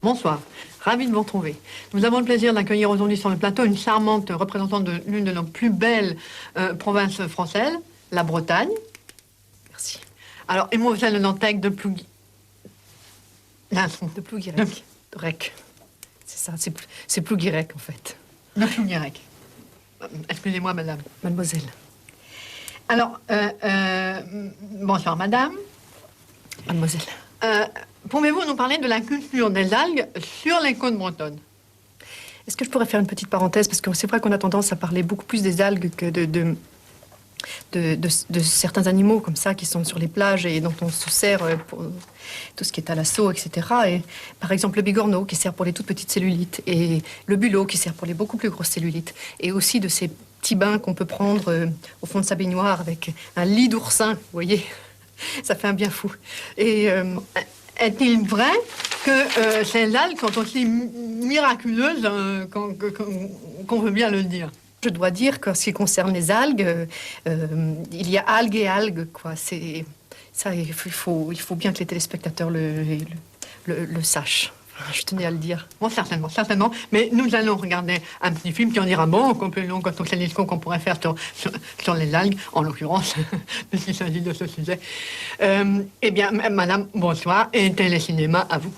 Bonsoir, ravi de vous retrouver. Nous avons le plaisir d'accueillir aujourd'hui sur le plateau une charmante représentante de l'une de nos plus belles provinces françaises, la Bretagne. Merci. Alors, et moi, vous de Nantec, de Plouguy... De Plouguirec. De Rec. C'est ça, c'est Plouguirec, en fait. De Plouguirec. Excusez-moi, madame. Mademoiselle. Alors, bonsoir, madame. Mademoiselle. Pouvez-vous nous parler de la culture des algues sur les côtes bretonnes? Est-ce que je pourrais faire une petite parenthèse? Parce que c'est vrai qu'on a tendance à parler beaucoup plus des algues que de certains animaux comme ça qui sont sur les plages et dont on se sert pour tout ce qui est à l'assaut, etc. Et, par exemple, le bigorneau qui sert pour les toutes petites cellulites et le bulot qui sert pour les beaucoup plus grosses cellulites. Et aussi de ces petits bains qu'on peut prendre au fond de sa baignoire avec un lit d'oursin, vous voyez. Ça fait un bien fou. Et est-il vrai que ces algues sont aussi miraculeuses qu'on veut bien le dire? Je dois dire qu'en ce qui concerne les algues, il y a algues et algues, quoi. C'est ça, il faut bien que les téléspectateurs le sachent. Je tenais à le dire. Bon, certainement, certainement. Mais nous allons regarder un petit film qui en dira beaucoup plus long que tous ces discours qu'on pourrait faire sur les algues, en l'occurrence, puisqu'il s'agit de ce sujet. Eh bien, madame, bonsoir, et Télécinéma à vous.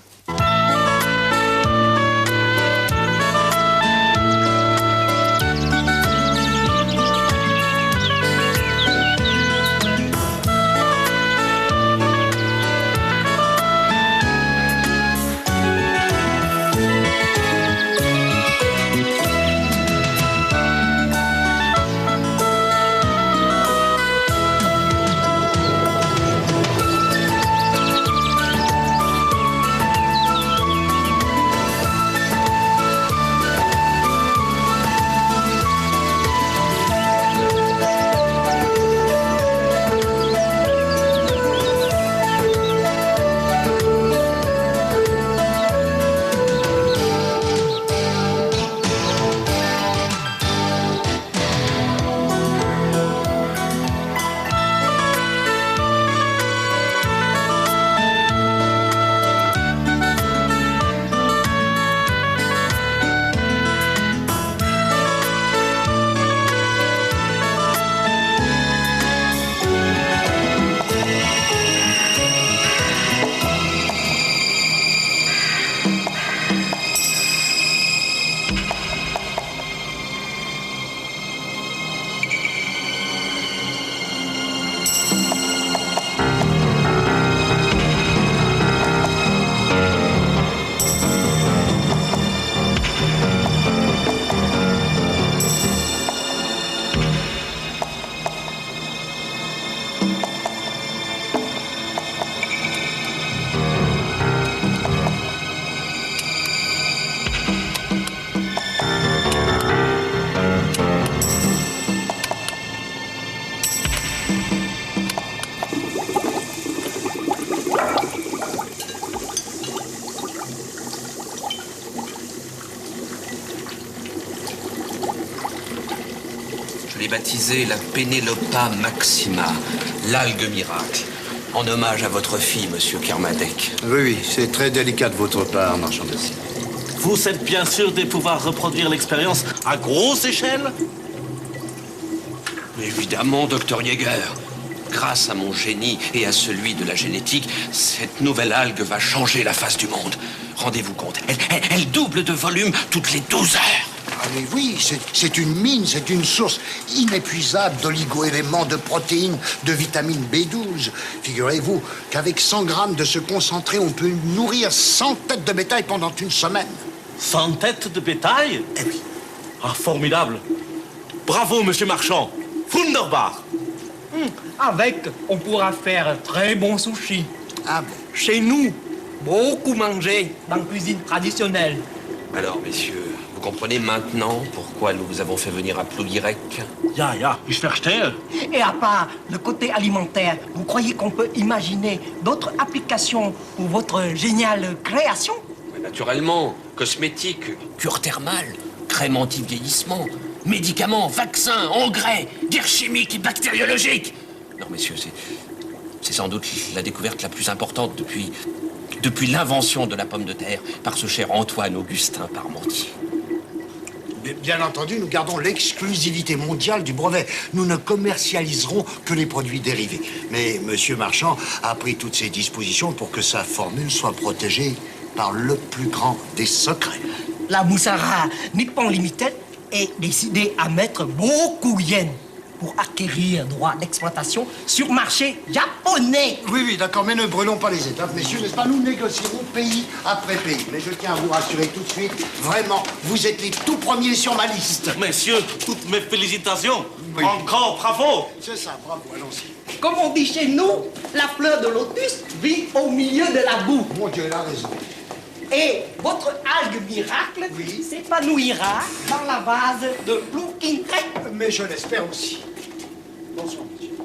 Baptisée la Pénélopa maxima, l'algue miracle, en hommage à votre fille, monsieur Kermadec. Oui, c'est très délicat de votre part, marchand de cire. Vous êtes bien sûr de pouvoir reproduire l'expérience à grosse échelle? Évidemment, docteur Jäger. Grâce à mon génie et à celui de la génétique, cette nouvelle algue va changer la face du monde. Rendez-vous compte, elle double de volume toutes les 12 heures. Ah mais oui, c'est une mine, c'est une source inépuisable d'oligo-éléments, de protéines, de vitamine B12. Figurez-vous qu'avec 100 grammes de ce concentré, on peut nourrir 100 têtes de bétail pendant une semaine. 100 têtes de bétail? Eh oui. Ah, formidable. Bravo, monsieur Marchand. Wunderbar. Avec, on pourra faire très bon sushi. Ah bon? Chez nous, beaucoup manger dans la cuisine traditionnelle. Alors, messieurs, vous comprenez maintenant pourquoi nous vous avons fait venir à Plouguirec? Ja, ich verstehe. Et à part le côté alimentaire, vous croyez qu'on peut imaginer d'autres applications pour votre géniale création? Naturellement, cosmétiques, cure thermale, crème anti-vieillissement, médicaments, vaccins, engrais, guerre chimique et bactériologique. Non, messieurs, c'est sans doute la découverte la plus importante depuis depuis l'invention de la pomme de terre par ce cher Antoine Augustin Parmentier. Bien entendu, nous gardons l'exclusivité mondiale du brevet. Nous ne commercialiserons que les produits dérivés. Mais Monsieur Marchand a pris toutes ses dispositions pour que sa formule soit protégée par le plus grand des secrets. La Moussara Nippon Limited est décidée à mettre beaucoup de yens pour acquérir droit d'exploitation sur marché japonais. Oui, d'accord, mais ne brûlons pas les étapes, messieurs, n'est-ce pas? Nous négocierons pays après pays. Mais je tiens à vous rassurer tout de suite, vraiment, vous êtes les tout premiers sur ma liste. Messieurs, toutes mes félicitations. Oui. Encore bravo. C'est ça, bravo, allons-y. Comme on dit chez nous, la fleur de lotus vit au milieu de la boue. Mon Dieu, elle a raison. Et votre algue miracle Oui. s'épanouira dans la vase de Blue King Crate. Mais je l'espère aussi. Bonsoir, monsieur.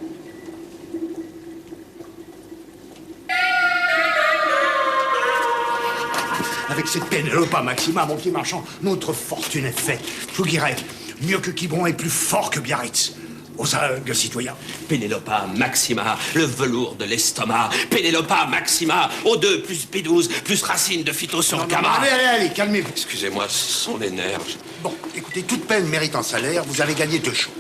Avec cette Pénélope Maxima, mon petit marchand, notre fortune est faite. Je vous dirais, mieux que Quiberon et plus fort que Biarritz. Aux algues, citoyens. Pénélopa Maxima, le velours de l'estomac. Pénélopa Maxima, O2 plus B12 plus racine de phyto sur Non, gamma. allez, calmez-vous. Excusez-moi, ce sont les nerfs. Bon, écoutez, toute peine mérite un salaire. Vous avez gagné deux choses.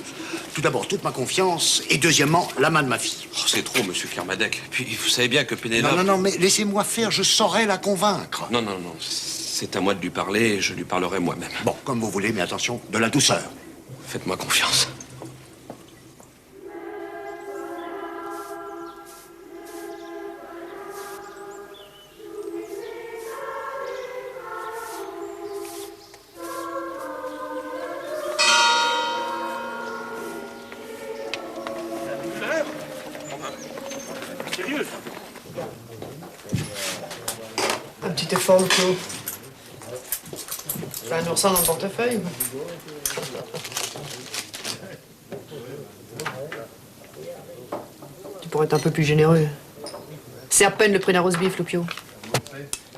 Tout d'abord, toute ma confiance. Et deuxièmement, la main de ma fille. Oh, c'est trop, monsieur Kermadec. Puis vous savez bien que Pénélope... Non, mais laissez-moi faire. Je saurai la convaincre. Non. C'est à moi de lui parler et je lui parlerai moi-même. Bon, comme vous voulez, mais attention, de la douceur. Faites-moi confiance. Sérieux? Un petit effort, le Claude. T'as un oursin dans le portefeuille. Tu pourrais être un peu plus généreux. C'est à peine le prix d'un roast beef, Lupio.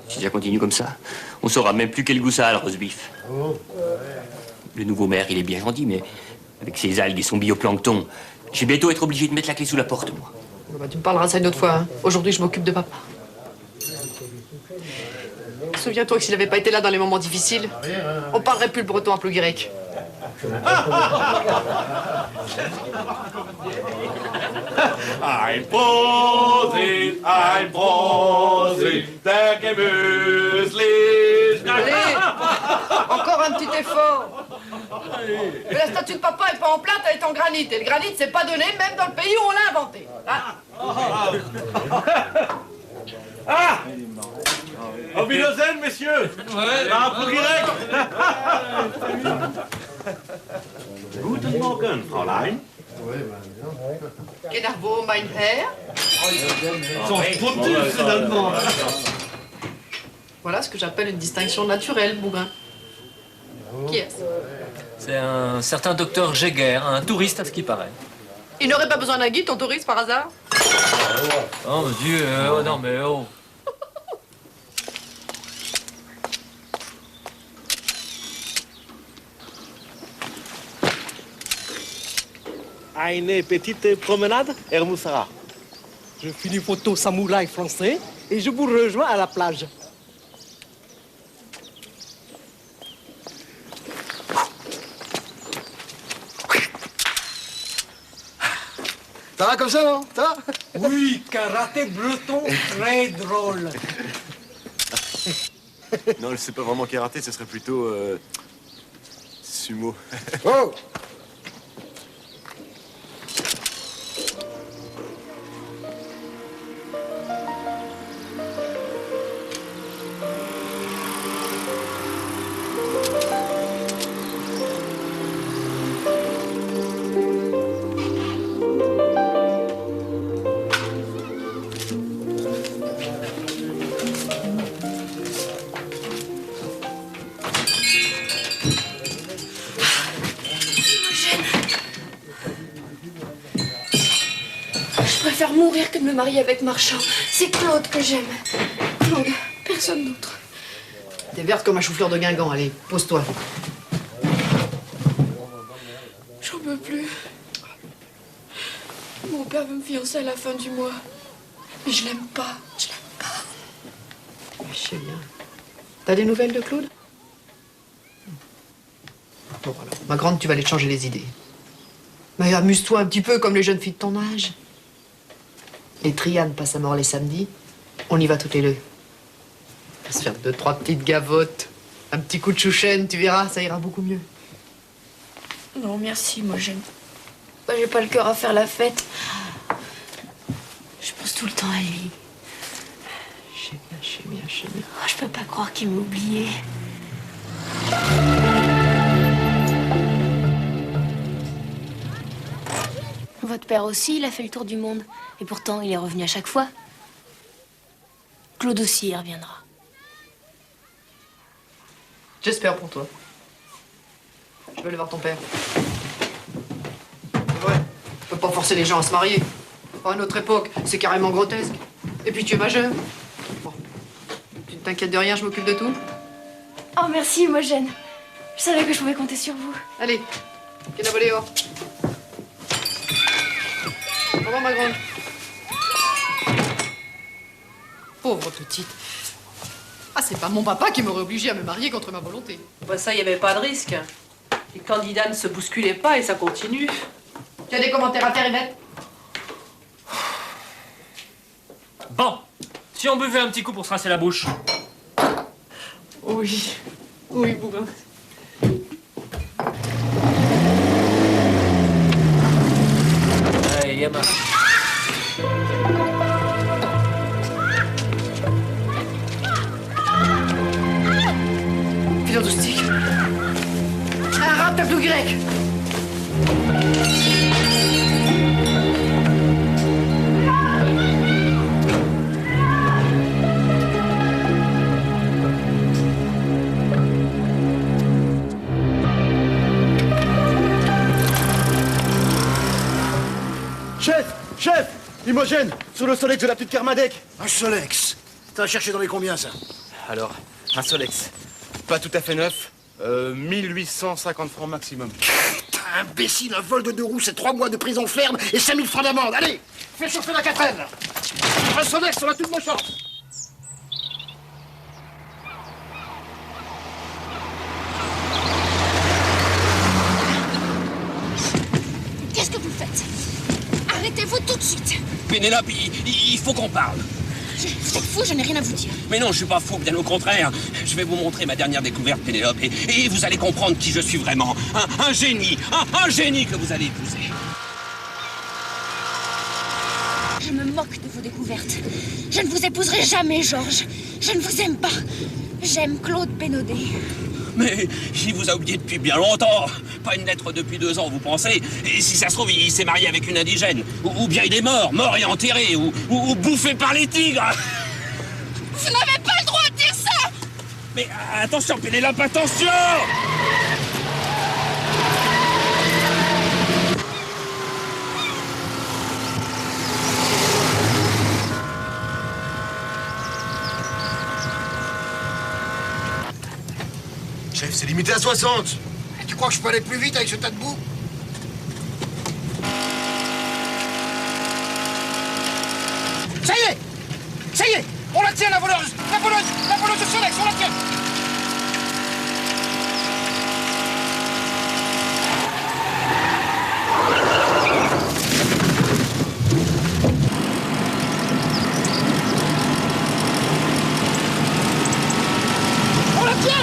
Si ça continue comme ça, on saura même plus quel goût ça a, le roast beef. Le nouveau maire, il est bien gentil, mais avec ses algues et son bioplancton, je vais bientôt être obligé de mettre la clé sous la porte, moi. Bon, bah, tu me parleras ça une autre fois. Hein. Aujourd'hui, je m'occupe de papa. Souviens-toi que s'il n'avait pas été là dans les moments difficiles, on parlerait plus le breton à Plouguirec. Ein Prosit, der gemütlich. Allez, encore un petit effort. Mais la statue de papa est pas en plâtre, elle est en granit. Et le granit, c'est pas donné, même dans le pays où on l'a inventé. Hein? Ah! Auf Wiedersehen, messieurs! Ouais. Guten Morgen, Fräulein. Kenarvo, mein Herr. Finalement. Voilà ce que j'appelle une distinction naturelle, Bougrain. Qui est-ce? C'est un certain docteur Jäger, un touriste à ce qui paraît. Il n'aurait pas besoin d'un guide, ton touriste, par hasard? Oh mon Dieu, oh non mais oh. Une petite promenade, Herr Moussara. Je finis photo samouraï français et je vous rejoins à la plage. Ça va comme ça, non? Ça va? Oui, karaté breton, très drôle. Non, c'est pas vraiment karaté, ce serait plutôt sumo. Oh! Je préfère mourir que de me marier avec Marchand. C'est Claude que j'aime. Claude, personne d'autre. T'es verte comme un chou-fleur de Guingamp, allez, pose-toi. J'en peux plus. Mon père veut me fiancer à la fin du mois. Mais je l'aime pas. Je l'aime pas. je sais bien. T'as des nouvelles de Claude? Bon, alors, ma grande, tu vas aller te changer les idées. Mais amuse-toi un petit peu comme les jeunes filles de ton âge. Les Trianes passent à mort les samedis. On y va toutes les deux. On va se faire 2-3 petites gavottes. Un petit coup de chouchen, tu verras, ça ira beaucoup mieux. Non, merci, moi j'aime. Moi, j'ai pas le cœur à faire la fête. Je pense tout le temps à lui. Je sais bien. Oh, je peux pas croire qu'il m'a oublié. Votre père aussi, il a fait le tour du monde. Et pourtant, il est revenu à chaque fois. Claude aussi, il reviendra. J'espère pour toi. Je vais aller voir ton père. C'est vrai, on peut pas forcer les gens à se marier. À notre époque, c'est carrément grotesque. Et puis tu es majeur. Bon. Tu ne t'inquiètes de rien, je m'occupe de tout. Oh, merci, Imogène. Je savais que je pouvais compter sur vous. Allez, viens la voler, Au revoir, ma grande. Pauvre petite. Ah, c'est pas mon papa qui m'aurait obligé à me marier contre ma volonté. Bah ça, il n'y avait pas de risque. Les candidats ne se bousculaient pas et ça continue. Tu as des commentaires à faire, Yvette? Bon, si on buvait un petit coup pour se rincer la bouche. Oui, Bouba. Allez, Yama. Pilon de stick. Un rap tableau grec. Chef, Imogène, sur le Solex de la petite Kermadec. Un Solex? T'as cherché dans les combien, ça? Alors, un Solex. Pas tout à fait neuf. 1850 francs maximum. Putain, imbécile, un vol de 2 roues, c'est 3 mois de prison ferme et 5000 francs d'amende. Allez, fais chauffer la quatraine, là. Un Solex, on a toute nos chances. Qu'est-ce que vous faites? Arrêtez-vous tout de suite. Pénélope, il faut qu'on parle. Vous êtes fou, je n'ai rien à vous dire. Mais non, je suis pas fou, bien au contraire. Je vais vous montrer ma dernière découverte, Pénélope, et vous allez comprendre qui je suis vraiment. Un génie, un génie que vous allez épouser. Je me moque de vos découvertes. Je ne vous épouserai jamais, Georges. Je ne vous aime pas. J'aime Claude Pénaudet. Mais il vous a oublié depuis bien longtemps. Pas une lettre depuis 2 ans, vous pensez? Et si ça se trouve, il s'est marié avec une indigène. Ou bien il est mort et enterré, ou bouffé par les tigres. Vous n'avez pas le droit de dire ça! Mais attention, Pénélope, attention! Chef, c'est limité à 60. Tu crois que je peux aller plus vite avec ce tas de boue? Ça y est, on la tient, la voleuse de Solex, on la tient. On la tient.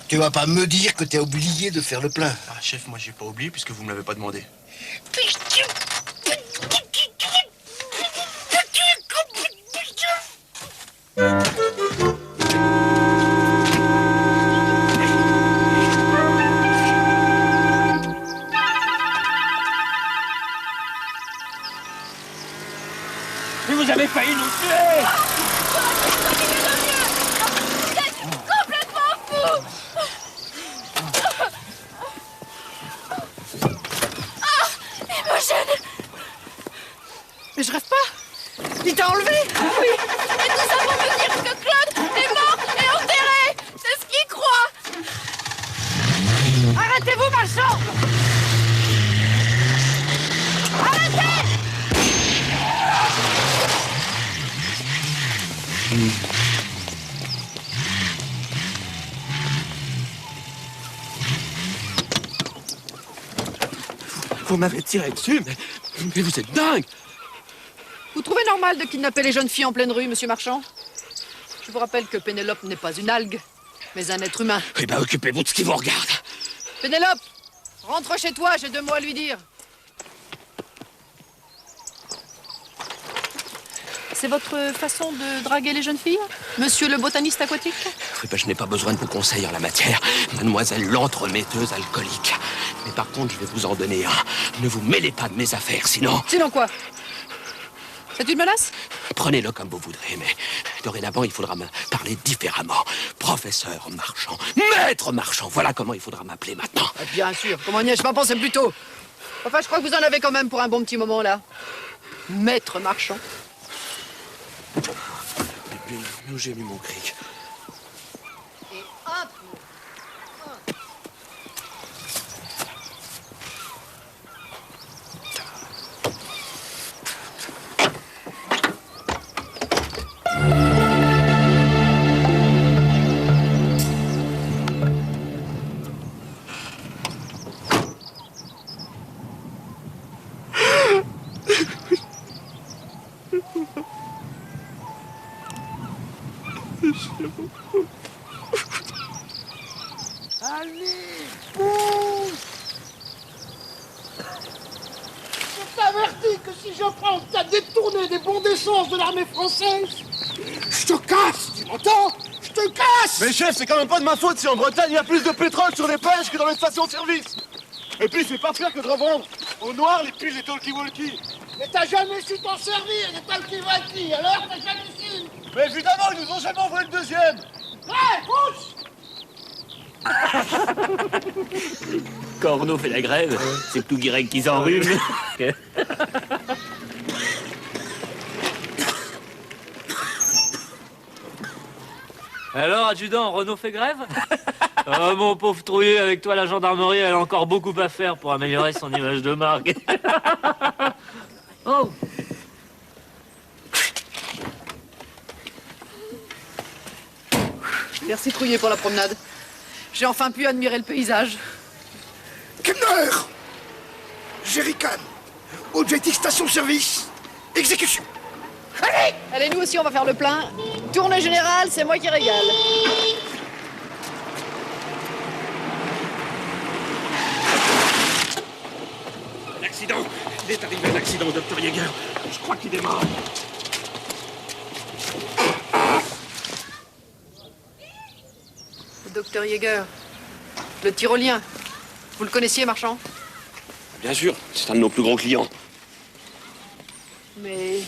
Tu vas pas me dire que t'as oublié de faire le plein. Ah, chef, moi j'ai pas oublié puisque vous me l'avez pas demandé. Mais vous avez failli nous tuer! Complètement fou! Mais je rêve pas. Il t'a enlevé? Oui. Et tout ça pour me dire que Claude est mort et enterré. C'est ce qu'il croit. Arrêtez-vous, Marchand. Arrêtez. Vous m'avez tiré dessus, mais vous êtes dingue! Vous trouvez normal de kidnapper les jeunes filles en pleine rue, monsieur Marchand? Je vous rappelle que Pénélope n'est pas une algue, mais un être humain. Eh ben, occupez-vous de ce qui vous regarde. Pénélope, rentre chez toi, j'ai 2 mots à lui dire. C'est votre façon de draguer les jeunes filles, monsieur le botaniste aquatique? Eh ben, je n'ai pas besoin de vos conseils en la matière, mademoiselle l'entremetteuse alcoolique. Mais par contre, je vais vous en donner un. Ne vous mêlez pas de mes affaires, sinon... Sinon quoi? C'est une menace? Prenez-le comme vous voudrez, mais dorénavant, il faudra me parler différemment. Professeur Marchand, maître Marchand, voilà comment il faudra m'appeler maintenant. Bien sûr, comment n'y ai-je pas pensé plus tôt? Enfin, je crois que vous en avez quand même pour un bon petit moment, là. Maître Marchand. Où j'ai mis mon cric? Et hop. Allez, bouge! Je t'avertis que si je prends t'as détourné des bons d'essence de l'armée française, je te casse, tu m'entends? Je te casse! Mais chef, c'est quand même pas de ma faute si en Bretagne il y a plus de pétrole sur les plages que dans les stations de service. Et puis c'est pas faire que de revendre au noir les piles des talkie-walkie. Mais t'as jamais su t'en servir, les talkie-walkie, alors t'as jamais su! Mais évidemment, ils nous ont jamais envoyé le deuxième! Hé, bouge! Quand Renaud fait la grève, c'est tout Guirec qui s'enrhume. Alors, adjudant, Renaud fait grève? Oh, mon pauvre trouillé, avec toi, la gendarmerie, elle a encore beaucoup à faire pour améliorer son image de marque. Oh! Merci Trouillet pour la promenade. J'ai enfin pu admirer le paysage. Kemner! Jerrycan! Objectif station-service! Exécution! Allez! Allez, nous aussi, on va faire le plein. Tournée générale, c'est moi qui régale. Un accident! Il est arrivé un accident, docteur Jäger. Je crois qu'il est mort. Le docteur Jäger, le tyrolien. Vous le connaissiez, Marchand? Bien sûr, c'est un de nos plus gros clients. Mais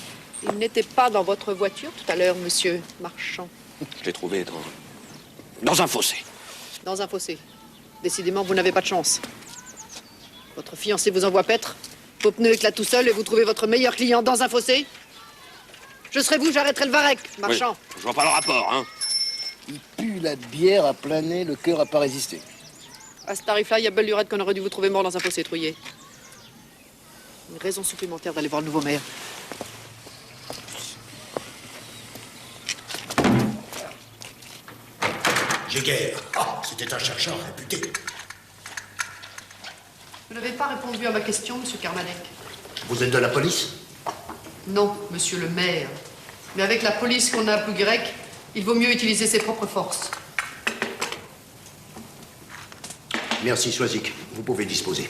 il n'était pas dans votre voiture tout à l'heure, monsieur Marchand. Je l'ai trouvé dans un fossé. Dans un fossé. Décidément, vous n'avez pas de chance. Votre fiancé vous envoie paître, vos pneus éclatent tout seuls et vous trouvez votre meilleur client dans un fossé? Je serais vous, j'arrêterai le varech, Marchand. Oui, je vois pas le rapport, hein. Il pue la bière à planer, le cœur a pas résisté. À ce tarif-là, il y a belle lurette qu'on aurait dû vous trouver mort dans un fossé Trouillet. Une raison supplémentaire d'aller voir le nouveau maire. Jäger, c'était un chercheur réputé. Vous n'avez pas répondu à ma question, monsieur Carmanek. Vous êtes de la police? Non, monsieur le maire. Mais avec la police qu'on a à Plouguirec, il vaut mieux utiliser ses propres forces. Merci, Soisic. Vous pouvez disposer.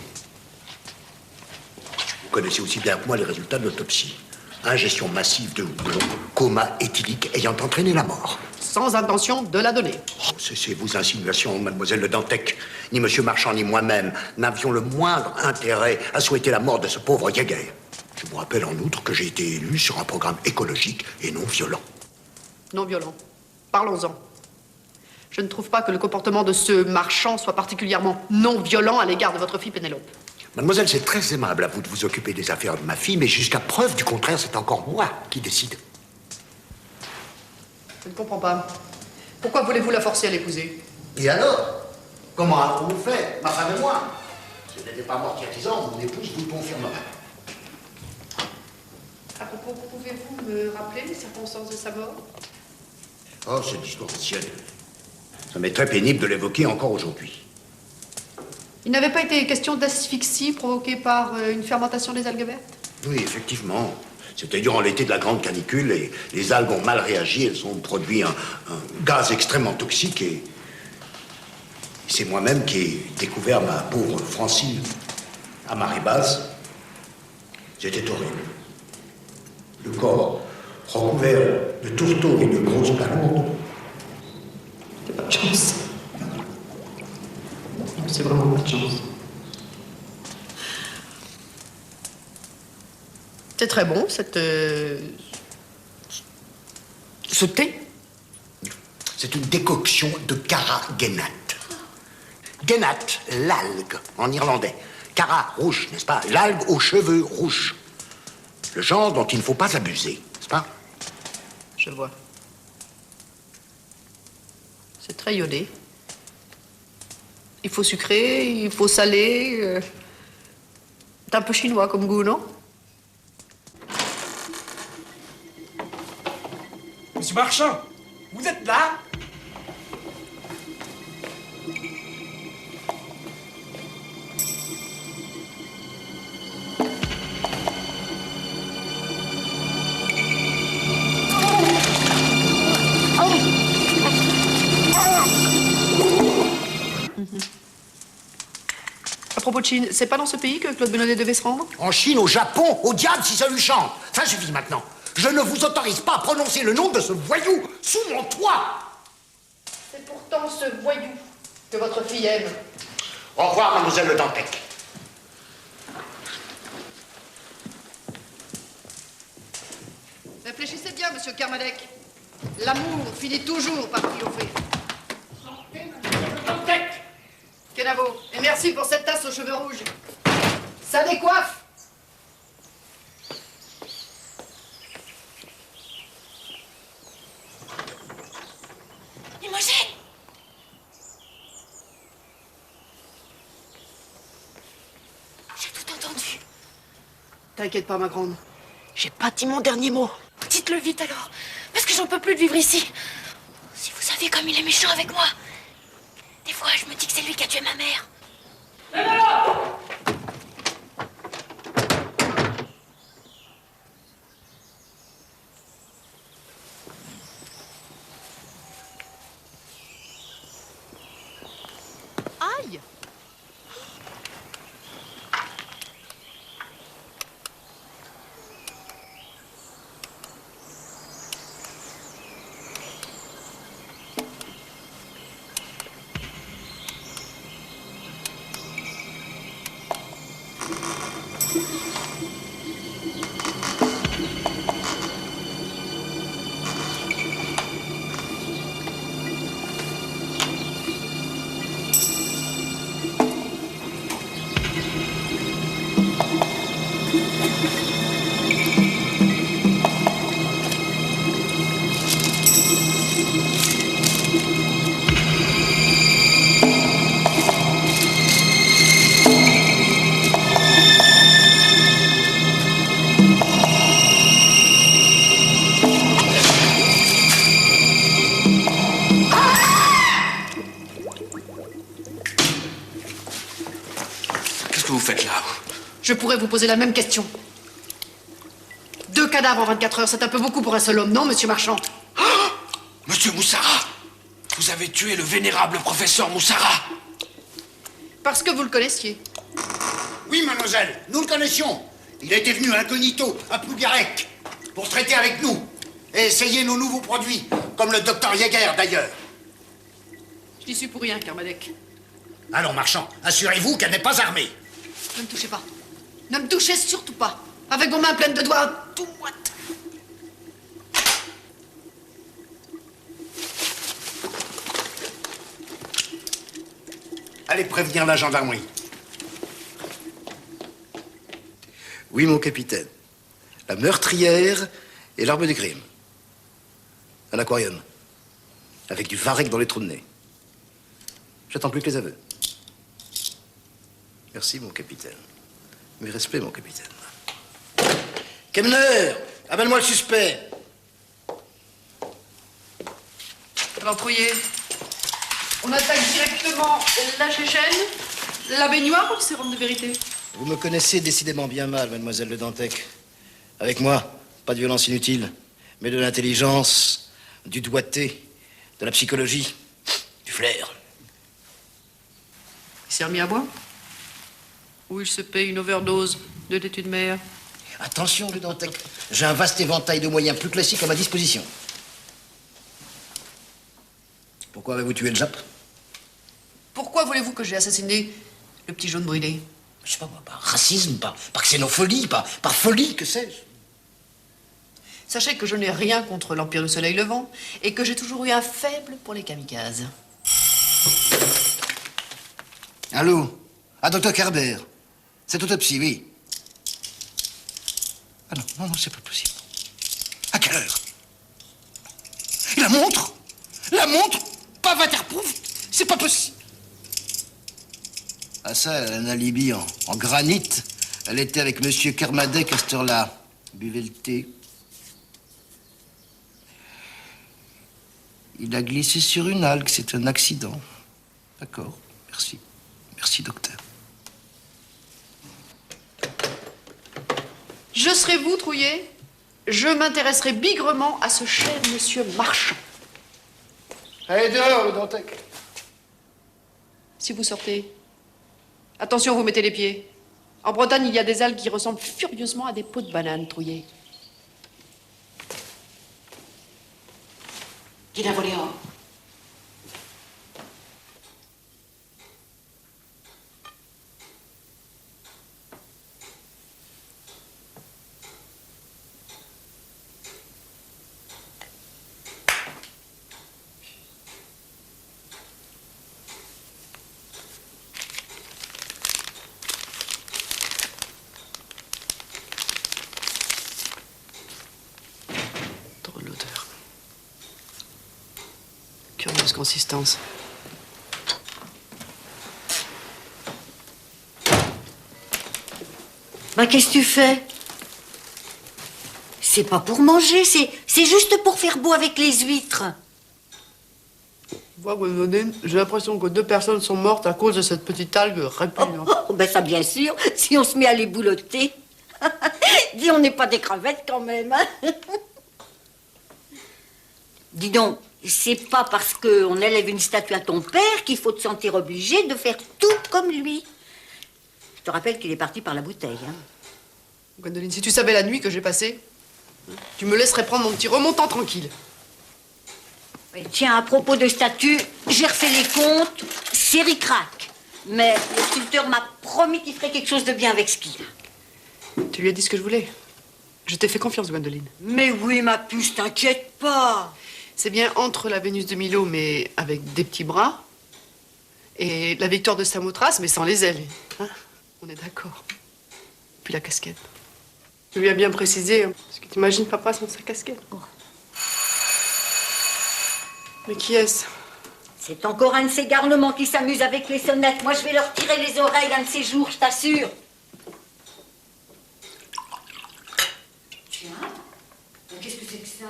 Vous connaissez aussi bien que moi les résultats de l'autopsie. Ingestion massive de houblon, coma éthylique ayant entraîné la mort. Sans intention de la donner. Oh, cessez vos insinuations, mademoiselle Le Dantec. Ni monsieur Marchand ni moi-même n'avions le moindre intérêt à souhaiter la mort de ce pauvre Jäger. Je vous rappelle en outre que j'ai été élu sur un programme écologique et non violent. Non violent. Parlons-en. Je ne trouve pas que le comportement de ce Marchand soit particulièrement non violent à l'égard de votre fille Pénélope. Mademoiselle, c'est très aimable à vous de vous occuper des affaires de ma fille, mais jusqu'à preuve du contraire, c'est encore moi qui décide. Je ne comprends pas. Pourquoi voulez-vous la forcer à l'épouser? Et alors? Comment avons-nous fait, ma femme et moi? Si elle n'était pas morte il y a 10 ans, mon épouse vous le confirmerait. À propos, pouvez-vous me rappeler les circonstances de sa mort? Oh, cette histoire ancienne. Ça m'est très pénible de l'évoquer encore aujourd'hui. Il n'avait pas été question d'asphyxie provoquée par une fermentation des algues vertes? Oui, effectivement. C'était durant l'été de la grande canicule et les algues ont mal réagi. Elles ont produit un gaz extrêmement toxique et c'est moi-même qui ai découvert ma pauvre Francine à marée basse. C'était horrible. Le corps recouvert de tourteaux et de grosses plaques. C'est pas de chance. C'est vraiment pas de chance. C'est très bon, cette... ce thé. C'est une décoction de carragénate. Génate, l'algue, en irlandais. Cara, rouge, n'est-ce pas? L'algue aux cheveux rouges. Le genre dont il ne faut pas abuser, n'est-ce pas? Je vois. C'est très iodé. Il faut sucrer, il faut saler. C'est un peu chinois comme goût, non? Monsieur Marchand, vous êtes là? À propos de Chine, c'est pas dans ce pays que Claude Benoît devait se rendre? En Chine, au Japon, au diable si ça lui chante. Ça suffit maintenant. Je ne vous autorise pas à prononcer le nom de ce voyou sous mon toit. C'est pourtant ce voyou que votre fille aime. Au revoir, mademoiselle Le Dantec. Réfléchissez bien, monsieur Kermadec. L'amour finit toujours par triompher. Kenavo, et merci pour cette tasse aux cheveux rouges. Ça décoiffe. Limogène! J'ai tout entendu. T'inquiète pas, ma grande. J'ai pas dit mon dernier mot. Dites-le vite alors, parce que j'en peux plus de vivre ici. Si vous saviez comme il est méchant avec moi. Des fois, je me dis que c'est lui qui a tué ma mère. Aïe! Qu'est-ce que vous faites là? Je pourrais vous poser la même question. 2 cadavres en 24 heures, c'est un peu beaucoup pour un seul homme, non, monsieur Marchand? Monsieur Moussara, vous avez tué le vénérable professeur Moussara. Parce que vous le connaissiez. Oui, mademoiselle, nous le connaissions. Il était venu incognito à Plougarec pour traiter avec nous et essayer nos nouveaux produits, comme le docteur Jäger d'ailleurs. Je n'y suis pour rien, Kermadec. Allons, Marchand, assurez-vous qu'elle n'est pas armée. Ne me touchez pas. Ne me touchez surtout pas. Avec vos mains pleines de doigts tout moites. Allez prévenir la gendarmerie. Oui, mon capitaine. La meurtrière et l'arme du crime. Un aquarium. Avec du varech dans les trous de nez. J'attends plus que les aveux. Merci, mon capitaine. Mes respects, mon capitaine. Kemner, amène-moi le suspect. Alors, Trouillet, on attaque directement la Chéchène, la baignoire ou le sérum de vérité? Vous me connaissez décidément bien mal, mademoiselle Le Dantec. Avec moi, pas de violence inutile, mais de l'intelligence, du doigté, de la psychologie, du flair. Il s'est remis à boire? Ou il se paye une overdose de laitue de mer? Attention, Le Dantec, j'ai un vaste éventail de moyens plus classiques à ma disposition. Pourquoi avez-vous tué le Jap? Pourquoi voulez-vous que j'ai assassiné le petit jaune brûlé? Je sais pas, par racisme, par xénophilie, par folie, que sais-je? Sachez que je n'ai rien contre l'Empire du Soleil Levant et que j'ai toujours eu un faible pour les kamikazes. Allô? Ah, docteur Kerber. Cette autopsie, oui. Ah non, c'est pas possible. À quelle heure? Et la montre? La montre? Pas waterproof? C'est pas possible. Ah ça, elle a un alibi en granit. Elle était avec monsieur Kermadec à cette heure-là. Buvez le thé. Il a glissé sur une algue, c'est un accident. D'accord, merci. Merci, docteur. Je serai vous, Trouillet. Je m'intéresserai bigrement à ce cher monsieur Marchand. Allez, dehors, Le Dantec. Si vous sortez, attention, vous mettez les pieds. En Bretagne, il y a des algues qui ressemblent furieusement à des peaux de banane, Trouillet. Qui l'a volé hors? Drôle d'odeur. Curieuse consistance. Bah, qu'est-ce que tu fais? C'est pas pour manger, c'est juste pour faire beau avec les huîtres. Moi, Gwendolyn, j'ai l'impression que 2 personnes sont mortes à cause de cette petite algue répugnante. Oh, ben ça, bien sûr, si on se met à les boulotter. Dis, on n'est pas des crevettes quand même. Hein. Dis donc, c'est pas parce qu'on élève une statue à ton père qu'il faut te sentir obligé de faire tout comme lui. Je te rappelle qu'il est parti par la bouteille. Hein. Gwendoline, si tu savais la nuit que j'ai passée, tu me laisserais prendre mon petit remontant tranquille. Et tiens, à propos de statues, j'ai refait les comptes, c'est ric-rac. Mais le sculpteur m'a promis qu'il ferait quelque chose de bien avec ce qu'il a. Tu lui as dit ce que je voulais. Je t'ai fait confiance, Gwendoline. Mais oui, ma puce, t'inquiète pas. C'est bien entre la Vénus de Milo, mais avec des petits bras, et la Victoire de Samothrace, mais sans les ailes. Hein? On est d'accord. Puis la casquette. Tu lui as bien précisé, hein, parce que t'imagines papa sans sa casquette. Oh. Mais qui est-ce? C'est encore un de ces garnements qui s'amusent avec les sonnettes. Moi, je vais leur tirer les oreilles un de ces jours, je t'assure. Tiens, qu'est-ce que c'est que ça?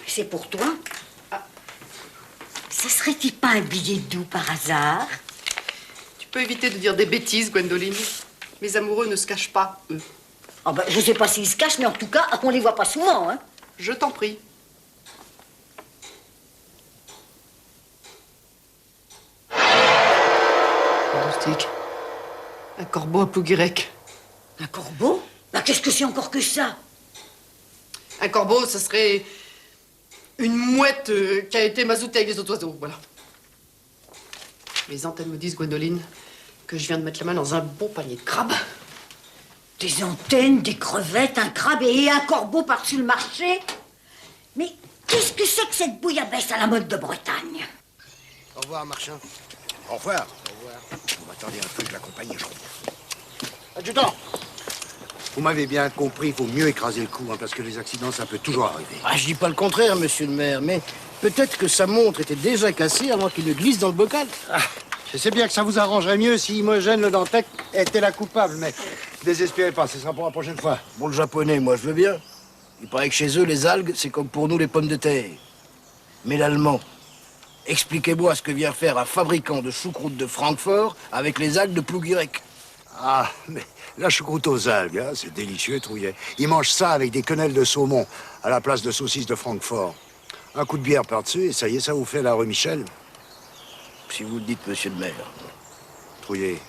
C'est pour toi? Ah. Ça serait-il pas un billet doux par hasard? Tu peux éviter de dire des bêtises, Gwendoline. Mes amoureux ne se cachent pas, eux. Oh ben, je sais pas s'ils se cachent, mais en tout cas, on les voit pas souvent, hein. Je t'en prie. Fantastique. Un corbeau à Plouguirec. Un corbeau? Bah, qu'est-ce que c'est encore que ça? Un corbeau, ça serait une mouette qui a été mazoutée avec les autres oiseaux, voilà. Les antennes me disent, Gwendoline, que je viens de mettre la main dans un bon panier de crabes. Des antennes, des crevettes, un crabe et un corbeau par-dessus le marché? Mais qu'est-ce que c'est que cette bouillabaisse à la mode de Bretagne? Au revoir, Marchand. Au revoir. Au revoir. Vous m'attendez un peu, je l'accompagne, je reviens. Adjudant! Vous m'avez bien compris, il faut mieux écraser le coup, hein, parce que les accidents, ça peut toujours arriver. Ah, je dis pas le contraire, monsieur le maire, mais peut-être que sa montre était déjà cassée avant qu'il ne glisse dans le bocal. Ah, je sais bien que ça vous arrangerait mieux si Imogène le Dantec était la coupable, mais désespérez pas, ce sera pour la prochaine fois. Bon, le japonais, moi, je veux bien. Il paraît que chez eux, les algues, c'est comme pour nous les pommes de terre. Mais l'allemand, expliquez-moi ce que vient faire un fabricant de choucroute de Francfort avec les algues de Plougirec. Ah, mais la choucroute aux algues, hein, c'est délicieux, Trouillet. Ils mangent ça avec des quenelles de saumon à la place de saucisses de Francfort. Un coup de bière par-dessus, et ça y est, ça vous fait la rue Michel. Si vous le dites, monsieur le maire. Trouillet,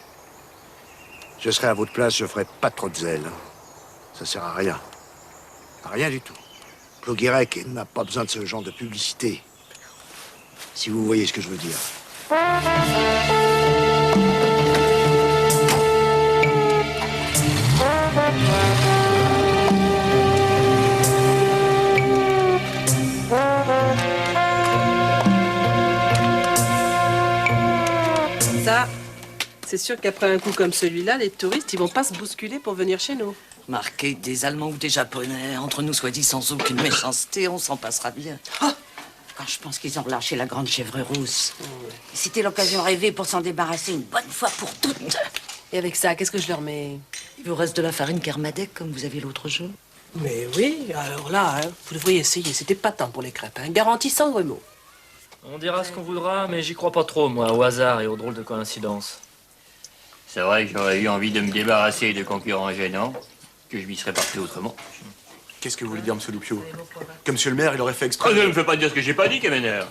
je serai à votre place, je ferai pas trop de zèle. Ça sert à rien. À rien du tout. Plougirec n'a pas besoin de ce genre de publicité. Si vous voyez ce que je veux dire. Ça, c'est sûr qu'après un coup comme celui-là, les touristes, ils vont pas se bousculer pour venir chez nous. Marqué des Allemands ou des Japonais, entre nous soit dit sans aucune méchanceté, on s'en passera bien. Oh, Quand je pense qu'ils ont relâché la grande chèvre rousse. C'était l'occasion rêvée pour s'en débarrasser une bonne fois pour toutes. Et avec ça, qu'est-ce que je leur mets? Il vous reste de la farine Kermadec, comme vous avez l'autre jour? Mais oui, alors là, hein, vous devriez essayer. C'était pas tant pour les crêpes, hein. Garantie sans remous. On dira ce qu'on voudra, mais j'y crois pas trop, moi, au hasard et aux drôles de coïncidences. C'est vrai que j'aurais eu envie de me débarrasser de concurrents gênants, que je m'y serais parti autrement. Qu'est-ce que vous voulez dire, monsieur Loupio? Que monsieur le maire, il aurait fait exprès. Je ne me fais pas dire ce que j'ai pas dit, Kemener.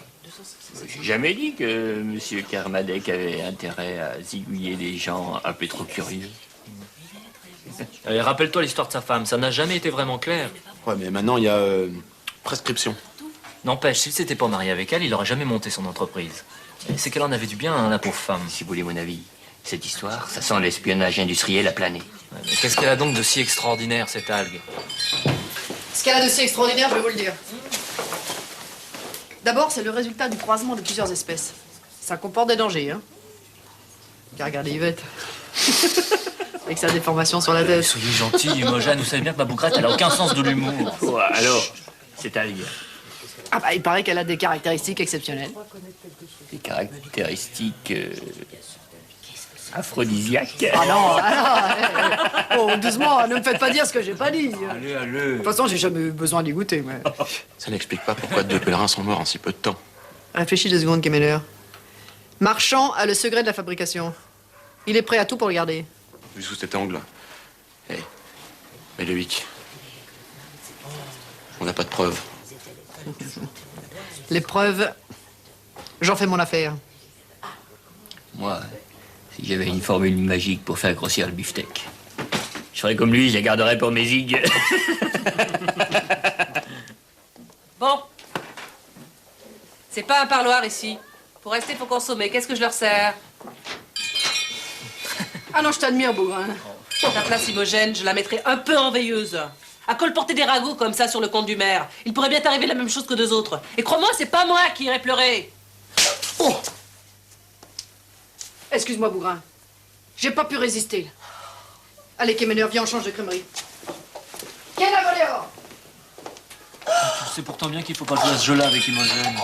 J'ai jamais dit que monsieur Kermadec avait intérêt à zigouiller des gens un peu trop curieux. Allez, rappelle-toi l'histoire de sa femme, ça n'a jamais été vraiment clair. Ouais, mais maintenant, il y a prescription. N'empêche, s'il s'était pas marié avec elle, il aurait jamais monté son entreprise. Et c'est qu'elle en avait du bien, hein, la pauvre femme. Si vous voulez mon avis, cette histoire, ça sent l'espionnage industriel à planer. Ouais, mais qu'est-ce qu'elle a donc de si extraordinaire, cette algue? Ce qu'elle a de si extraordinaire, je vais vous le dire. D'abord, c'est le résultat du croisement de plusieurs espèces. Ça comporte des dangers, hein. Car regardez Yvette. Avec sa déformation sur la tête. Soyez gentil, Imogène, vous savez bien que ma bougrette, elle a aucun sens de l'humour. Ouais, alors, cette algue. Ah bah, il paraît qu'elle a des caractéristiques exceptionnelles. Des caractéristiques aphrodisiaques. Ah non, oh, doucement, ne me faites pas dire ce que j'ai pas dit. Allez, allez. De toute façon, j'ai jamais eu besoin d'y goûter, mais... Ça n'explique pas pourquoi deux pèlerins sont morts en si peu de temps. Réfléchis 2 secondes, Kemener. Marchand a le secret de la fabrication. Il est prêt à tout pour le garder. Vu sous cet angle. Hé, mais Loïc, on n'a pas de preuves. Les preuves, j'en fais mon affaire. Moi, si j'avais une formule magique pour faire grossir le beefsteak, je ferais comme lui, je la garderais pour mes zigues. Bon. C'est pas un parloir ici. Pour rester, faut consommer. Qu'est-ce que je leur sers? Ah non, je t'admire, Bougrin. Ta place, Imogène, je la mettrais un peu en veilleuse. À colporter des ragots comme ça sur le compte du maire. Il pourrait bien t'arriver la même chose que 2 autres. Et crois-moi, c'est pas moi qui irai pleurer. Oh! Excuse-moi, Bougrin. J'ai pas pu résister. Allez, Kemener, viens, on change de crèmerie. Quel a volé hors? Tu sais pourtant bien qu'il faut pas jouer à ce jeu-là avec Imogène.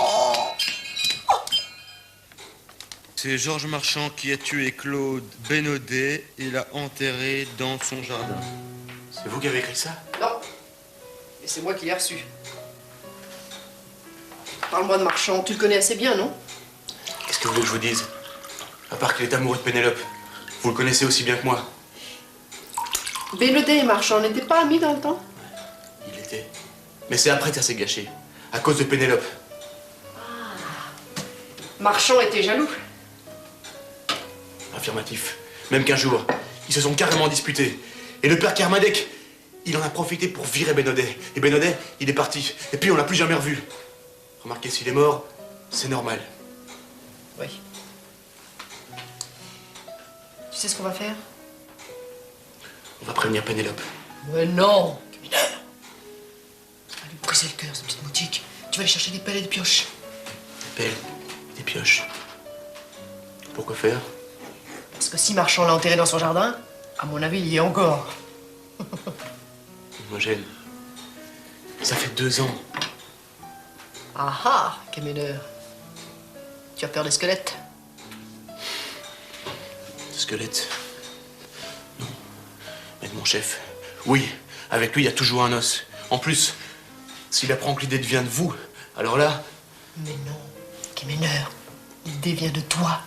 C'est Georges Marchand qui a tué Claude Bénodet et l'a enterré dans son jardin. C'est vous qui avez écrit ça? Non. Et c'est moi qui l'ai reçu. Parle-moi de Marchand. Tu le connais assez bien, non? Qu'est-ce que vous voulez que je vous dise? À part qu'il est amoureux de Pénélope. Vous le connaissez aussi bien que moi. Bénodet et Marchand n'étaient pas amis dans le temps? Il était. Mais c'est après que ça s'est gâché. À cause de Pénélope. Marchand était jaloux. Affirmatif. Même qu'un jour, ils se sont carrément disputés. Et le père Kermadec, il en a profité pour virer Bénodet. Et Bénodet, il est parti. Et puis on l'a plus jamais revu. Remarquez, s'il est mort, c'est normal. Oui. Tu sais ce qu'on va faire? On va prévenir Pénélope. Mais non! Mineur! Tu vas lui briser le cœur, cette petite boutique. Tu vas aller chercher des pelles et des pioches. Des pelles, des pioches. Pourquoi faire? Parce que si Marchand l'a enterré dans son jardin, à mon avis, il y est encore. Imogène, ça fait 2 ans. Ah ah, Kemener. Tu as peur des squelettes? Des squelettes? Non. Mais de mon chef. Oui, avec lui, il y a toujours un os. En plus, s'il apprend que l'idée vient de vous, alors là... Mais non, Kemener, l'idée vient de toi.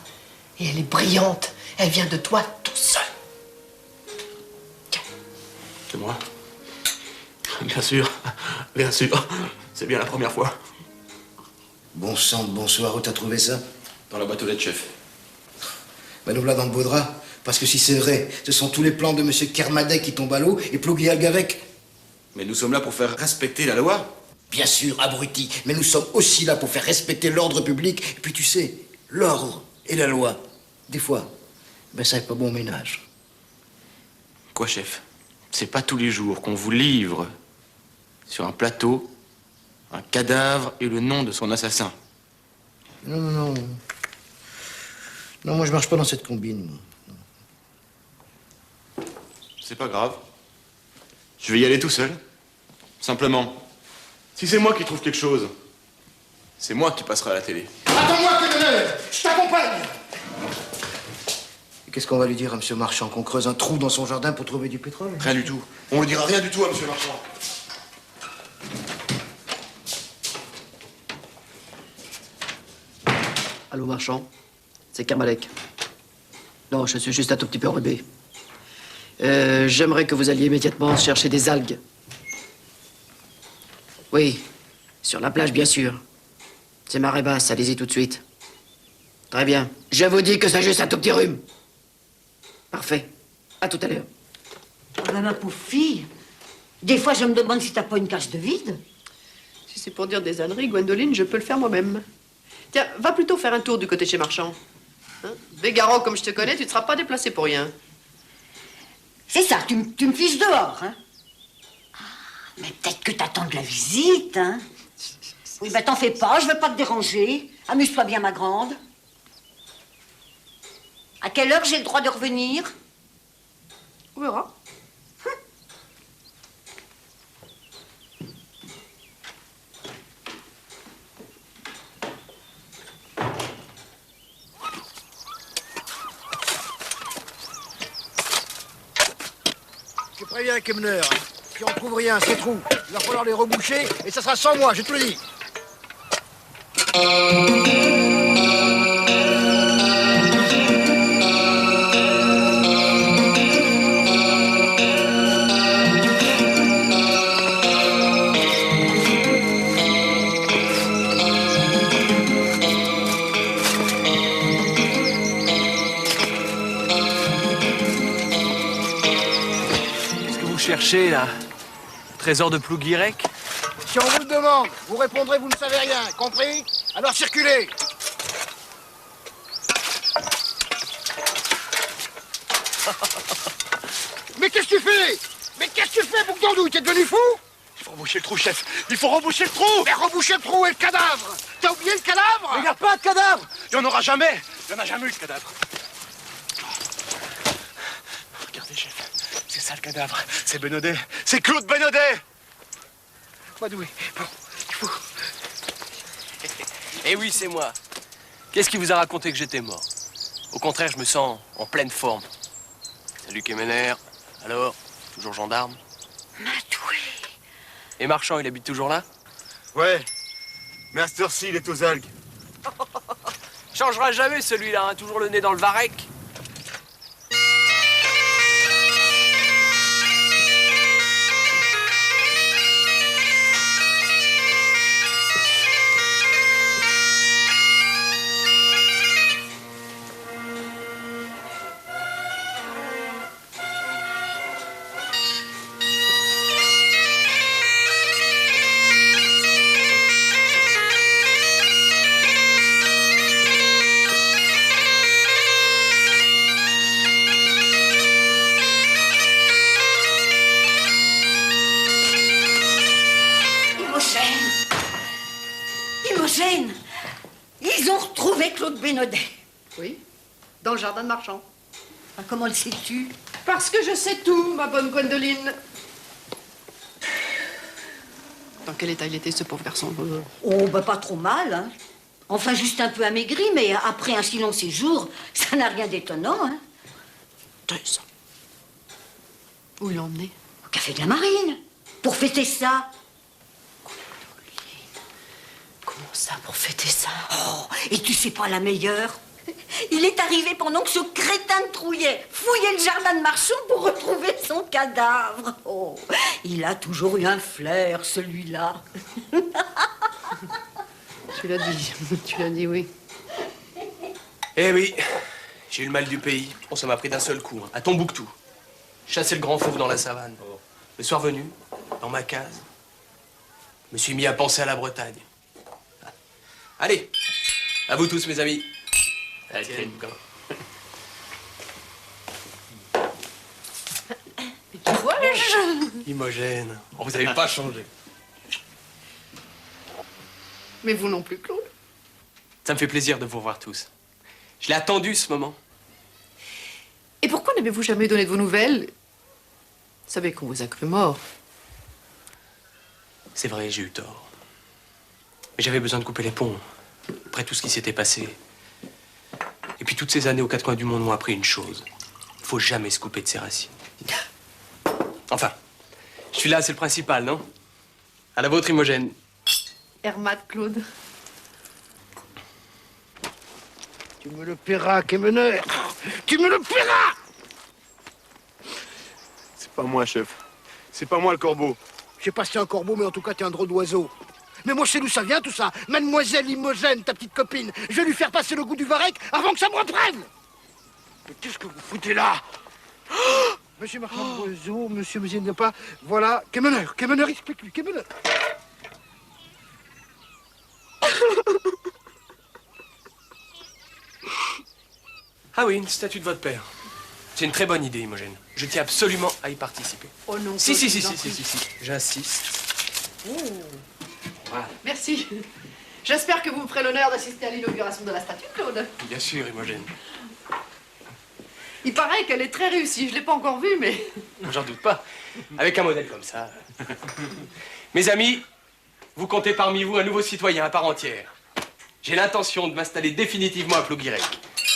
Et elle est brillante. Elle vient de toi tout seul. C'est moi? Bien sûr, bien sûr. C'est bien la première fois. Bon sang de bonsoir, où t'as trouvé ça? Dans la boîte aux lettres, chef. Ben nous voilà dans le beau drap. Parce que si c'est vrai, ce sont tous les plans de monsieur Kermadec qui tombent à l'eau et Plouguialgue avec. Mais nous sommes là pour faire respecter la loi. Bien sûr, abruti. Mais nous sommes aussi là pour faire respecter l'ordre public. Et puis tu sais, l'ordre et la loi, des fois, ben ça n'est pas bon ménage. Quoi, chef? C'est pas tous les jours qu'on vous livre sur un plateau un cadavre et le nom de son assassin. Non, non, non. Non, moi je marche pas dans cette combine. C'est pas grave. Je vais y aller tout seul. Simplement. Si c'est moi qui trouve quelque chose, c'est moi qui passerai à la télé. Attends-moi, Kemener. Je t'accompagne. Et qu'est-ce qu'on va lui dire à monsieur Marchand? Qu'on creuse un trou dans son jardin pour trouver du pétrole? Rien du tout. On lui dira rien du tout à monsieur Marchand. Allô, Marchand? C'est Kermadec. Non, je suis juste un tout petit peu enrhumé. J'aimerais que vous alliez immédiatement chercher des algues. Oui, sur la plage, bien sûr. C'est marée basse, allez-y tout de suite. Très bien. Je vous dis que c'est juste un tout petit rhume. Parfait. À tout à l'heure. Ah ben, ma pauvre fille, des fois je me demande si t'as pas une cage de vide. Si c'est pour dire des âneries, Gwendoline, je peux le faire moi-même. Tiens, va plutôt faire un tour du côté de chez Marchand. Hein? Végaro, comme je te connais, tu ne seras pas déplacé pour rien. C'est ça, tu me fiches dehors, hein. Ah, mais peut-être que t'attends de la visite, hein. Oui, ben t'en fais pas, je veux pas te déranger. Amuse-toi bien, ma grande. À quelle heure j'ai le droit de revenir? On verra. Je préviens Kemener, si on trouve rien, ces trous, il va falloir les reboucher et ça sera sans moi, je te le dis. Cherchez là, trésor de Plouguirec. Si on vous le demande, vous répondrez vous ne savez rien, compris? Alors circulez. Mais qu'est-ce que tu fais? Mais qu'est-ce que tu fais, Bougdandou? T'es devenu fou? Il faut reboucher le trou, chef. Il faut reboucher le trou. Mais reboucher le trou et le cadavre. T'as oublié le cadavre? Il n'y a pas de cadavre. Il n'y en aura jamais. Il n'y en a jamais eu de cadavre. Regardez, chef. C'est ça le cadavre. C'est Benaudet. C'est Claude Benaudet. Madoué, bon, il faut... Eh oui, c'est moi. Qu'est-ce qui vous a raconté que j'étais mort? Au contraire, je me sens en pleine forme. Salut Kemener. Alors, toujours gendarme? Madoué. Et Marchand, il habite toujours là? Ouais. Mais à cette heure-ci, il est aux algues. Changera jamais celui-là, hein, toujours le nez dans le varech. Ils ont retrouvé Claude Benaudet. Oui, dans le jardin de Marchand. Comment le sais-tu? Parce que je sais tout, ma bonne Gwendoline. Dans quel état il était, ce pauvre garçon? Oh, bah pas trop mal, hein. Enfin, juste un peu amaigri, mais après un si long séjour, ça n'a rien d'étonnant, hein. Où ils l'ont emmené? Au café de la Marine, pour fêter ça. Comment ça, pour fêter ça? Oh, et tu sais pas la meilleure? Il est arrivé pendant que ce crétin de Trouillet fouillait le jardin de Marchand pour retrouver son cadavre. Oh, il a toujours eu un flair, celui-là. Tu l'as dit, oui. Eh oui, j'ai eu le mal du pays. Bon, ça m'a pris d'un seul coup, hein, à Tombouctou. Chasser le grand fauve dans la savane. Le soir venu, dans ma case, je me suis mis à penser à la Bretagne. Allez, à vous tous, mes amis. Tiens, bouquin. Tu vois-je? Imogène, oh, vous n'avez pas changé. Mais vous non plus, Claude. Ça me fait plaisir de vous voir tous. Je l'ai attendu, ce moment. Et pourquoi n'avez-vous jamais donné de vos nouvelles? Vous savez qu'on vous a cru mort. C'est vrai, j'ai eu tort. Mais j'avais besoin de couper les ponts, après tout ce qui s'était passé. Et puis toutes ces années aux quatre coins du monde m'ont appris une chose. Il faut jamais se couper de ses racines. Enfin, je suis là, c'est le principal, non? À la vôtre, Imogène. Hermate, Claude. Tu me le paieras, Quémeneur. Tu me le paieras. C'est pas moi, chef. C'est pas moi le corbeau. Je sais pas si c'est un corbeau, mais en tout cas, t'es un drôle d'oiseau. Mais moi, je sais d'où ça vient, tout ça. Mademoiselle Imogène, ta petite copine, je vais lui faire passer le goût du varech avant que ça me reprenne. Mais qu'est-ce que vous foutez là? Oh, monsieur Marchand d'oiseau, monsieur ne pas. Voilà, Quémeneur, explique-lui, Quémeneur. Ah oui, une statue de votre père. C'est une très bonne idée, Imogène. Je tiens absolument à y participer. Oh non, Si. Claude, J'insiste. Voilà. Merci. J'espère que vous me ferez l'honneur d'assister à l'inauguration de la statue, Claude. Bien sûr, Imogène. Il paraît qu'elle est très réussie. Je l'ai pas encore vue, mais... J'en doute pas. Avec un modèle comme ça. Mes amis, vous comptez parmi vous un nouveau citoyen à part entière. J'ai l'intention de m'installer définitivement à Plouguirec.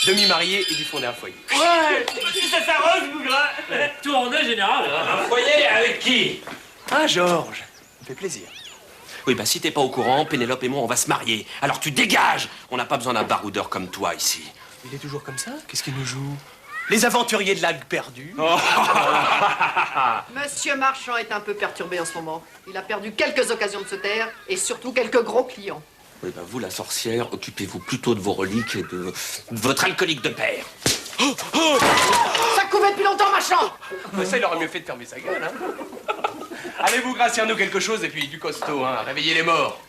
Demi-marié et d'y fonder un foyer. Ouais, si ça s'arrose, Bougrin. Tournée générale. Un foyer avec qui? Ah, Georges. Ça me fait plaisir. Oui, bah si t'es pas au courant, Pénélope et moi, on va se marier. Alors tu dégages. On n'a pas besoin d'un baroudeur comme toi ici. Il est toujours comme ça? Qu'est-ce qu'il nous joue? Les aventuriers de l'algue perdue. Monsieur Marchand est un peu perturbé en ce moment. Il a perdu quelques occasions de se taire et surtout quelques gros clients. Oui, bah vous, la sorcière, occupez-vous plutôt de vos reliques et de votre alcoolique de père. Ça couvait depuis longtemps, Marchand. Mais ça, il aurait mieux fait de fermer sa gueule, hein. Allez, vous graciez-nous quelque chose et puis du costaud, hein. Réveillez les morts.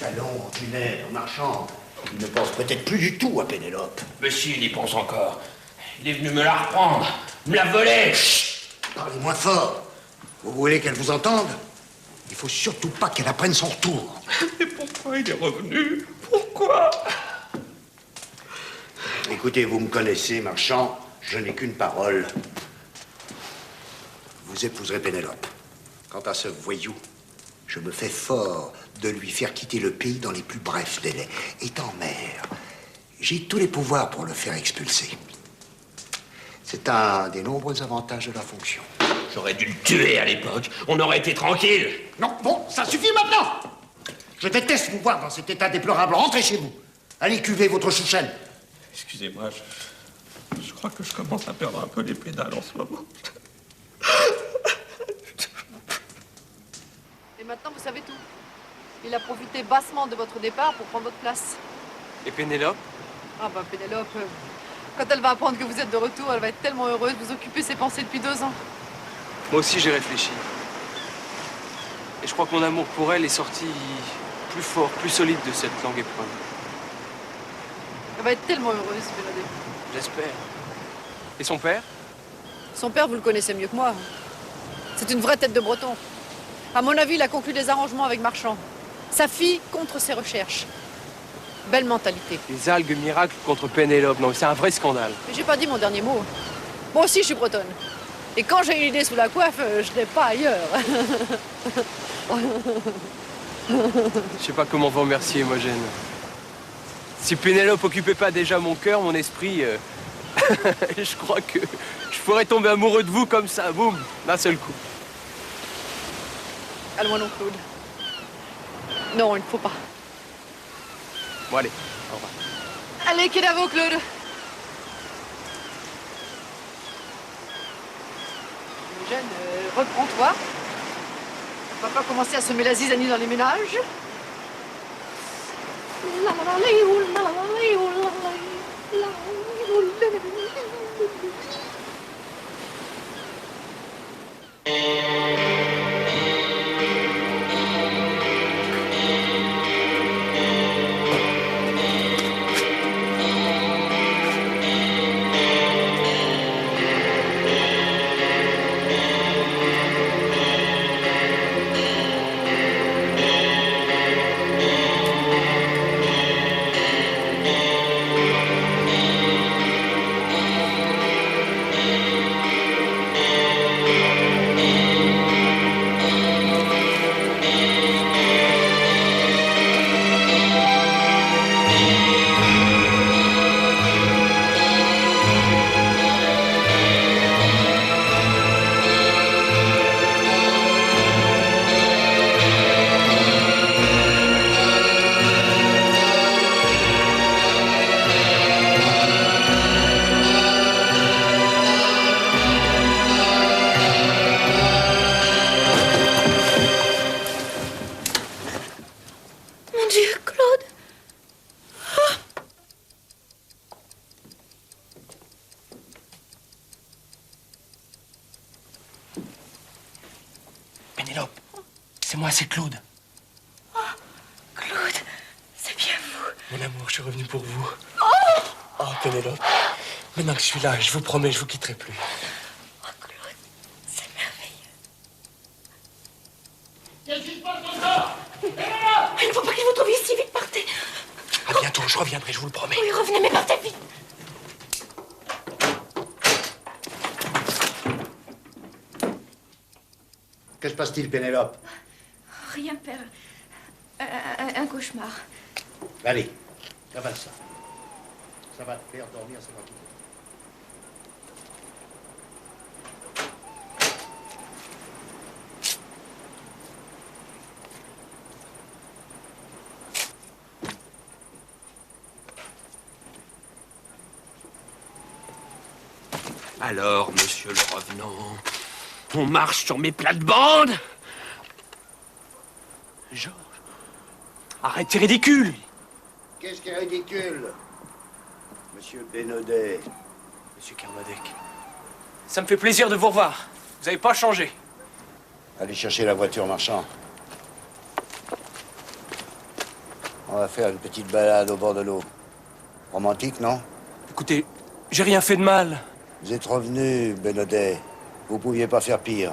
Allons, ordinaire, Marchand. Il ne pense peut-être plus du tout à Pénélope. Mais si, il y pense encore. Il est venu me la reprendre, me la voler. Chut. Parlez moins fort. Vous voulez qu'elle vous entende? Il faut surtout pas qu'elle apprenne son retour. Mais pourquoi il est revenu? Pourquoi? Écoutez, vous me connaissez, Marchand. Je n'ai qu'une parole. Vous épouserez Pénélope. Quant à ce voyou, je me fais fort de lui faire quitter le pays dans les plus brefs délais. Étant maire, j'ai tous les pouvoirs pour le faire expulser. C'est un des nombreux avantages de la fonction. J'aurais dû le tuer à l'époque. On aurait été tranquille. Non, bon, ça suffit maintenant. Je déteste vous voir dans cet état déplorable. Rentrez chez vous. Allez cuver votre chouchène. Excusez-moi, je crois que je commence à perdre un peu les pédales en ce moment. Et maintenant, vous savez tout. Il a profité bassement de votre départ pour prendre votre place. Et Pénélope? Ah bah Pénélope, quand elle va apprendre que vous êtes de retour, elle va être tellement heureuse de vous occuper ses pensées depuis 2 ans. Moi aussi, j'ai réfléchi. Et je crois que mon amour pour elle est sorti plus fort, plus solide de cette longue épreuve. Elle va être tellement heureuse, Bernadette. J'espère. Et son père? Son père, vous le connaissez mieux que moi. C'est une vraie tête de breton. À mon avis, il a conclu des arrangements avec Marchand. Sa fille contre ses recherches. Belle mentalité. Les algues miracles contre Pénélope, non, c'est un vrai scandale. Mais j'ai pas dit mon dernier mot. Moi aussi, je suis bretonne. Et quand j'ai une idée sous la coiffe, je n'ai pas ailleurs. Je sais pas comment vous remercier, Mogène. Si Pénélope occupait pas déjà mon cœur, mon esprit, je crois que je pourrais tomber amoureux de vous comme ça, boum, d'un seul coup. Allons, non, Claude. Non, il ne faut pas. Bon, allez, au revoir. Allez, Kédavo, Claude. Eugène, reprends-toi. On va pas commencer à semer la zizanie dans les ménages. Mon Dieu, Claude. Pénélope, c'est moi, c'est Claude. Claude, c'est bien vous. Mon amour, je suis revenu pour vous. Oh, Oh, Pénélope, maintenant que je suis là, je vous promets, je vous quitterai plus. c'est merveilleux. Qu'est-ce qui se passe encore? Il ne faut pas qu'il vous trouve ici, vite partez. À bientôt, je reviendrai, je vous le promets. Oui, revenez, mais partez vite. Que se passe-t-il, Pénélope? Rien, père. Un cauchemar. Allez, avale ça. Ça va te faire dormir, ça va tout. Alors, monsieur le revenant, on marche sur mes plates-bandes? Georges, arrête, c'est ridicule. Qu'est-ce qui est ridicule? Monsieur Bénodet. Monsieur Kermadec, ça me fait plaisir de vous revoir. Vous n'avez pas changé. Allez chercher la voiture, marchand. On va faire une petite balade au bord de l'eau. Romantique, non? Écoutez, j'ai rien fait de mal. Vous êtes revenu, Bénodet. Vous pouviez pas faire pire.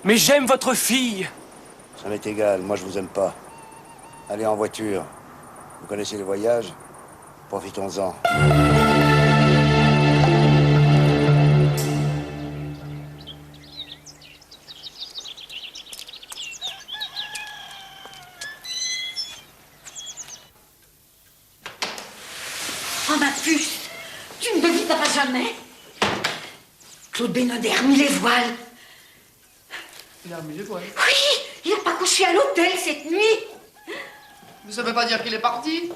Mais j'aime votre fille. Ça m'est égal, moi je vous aime pas. Allez en voiture. Vous connaissez le voyage? Profitons-en. Oh, ma puce, tu ne devines jamais. Claude Bénodet a remis les voiles. Il a remis les voiles. Oui, il n'a pas couché à l'hôtel cette nuit. Mais ça veut pas dire qu'il est parti.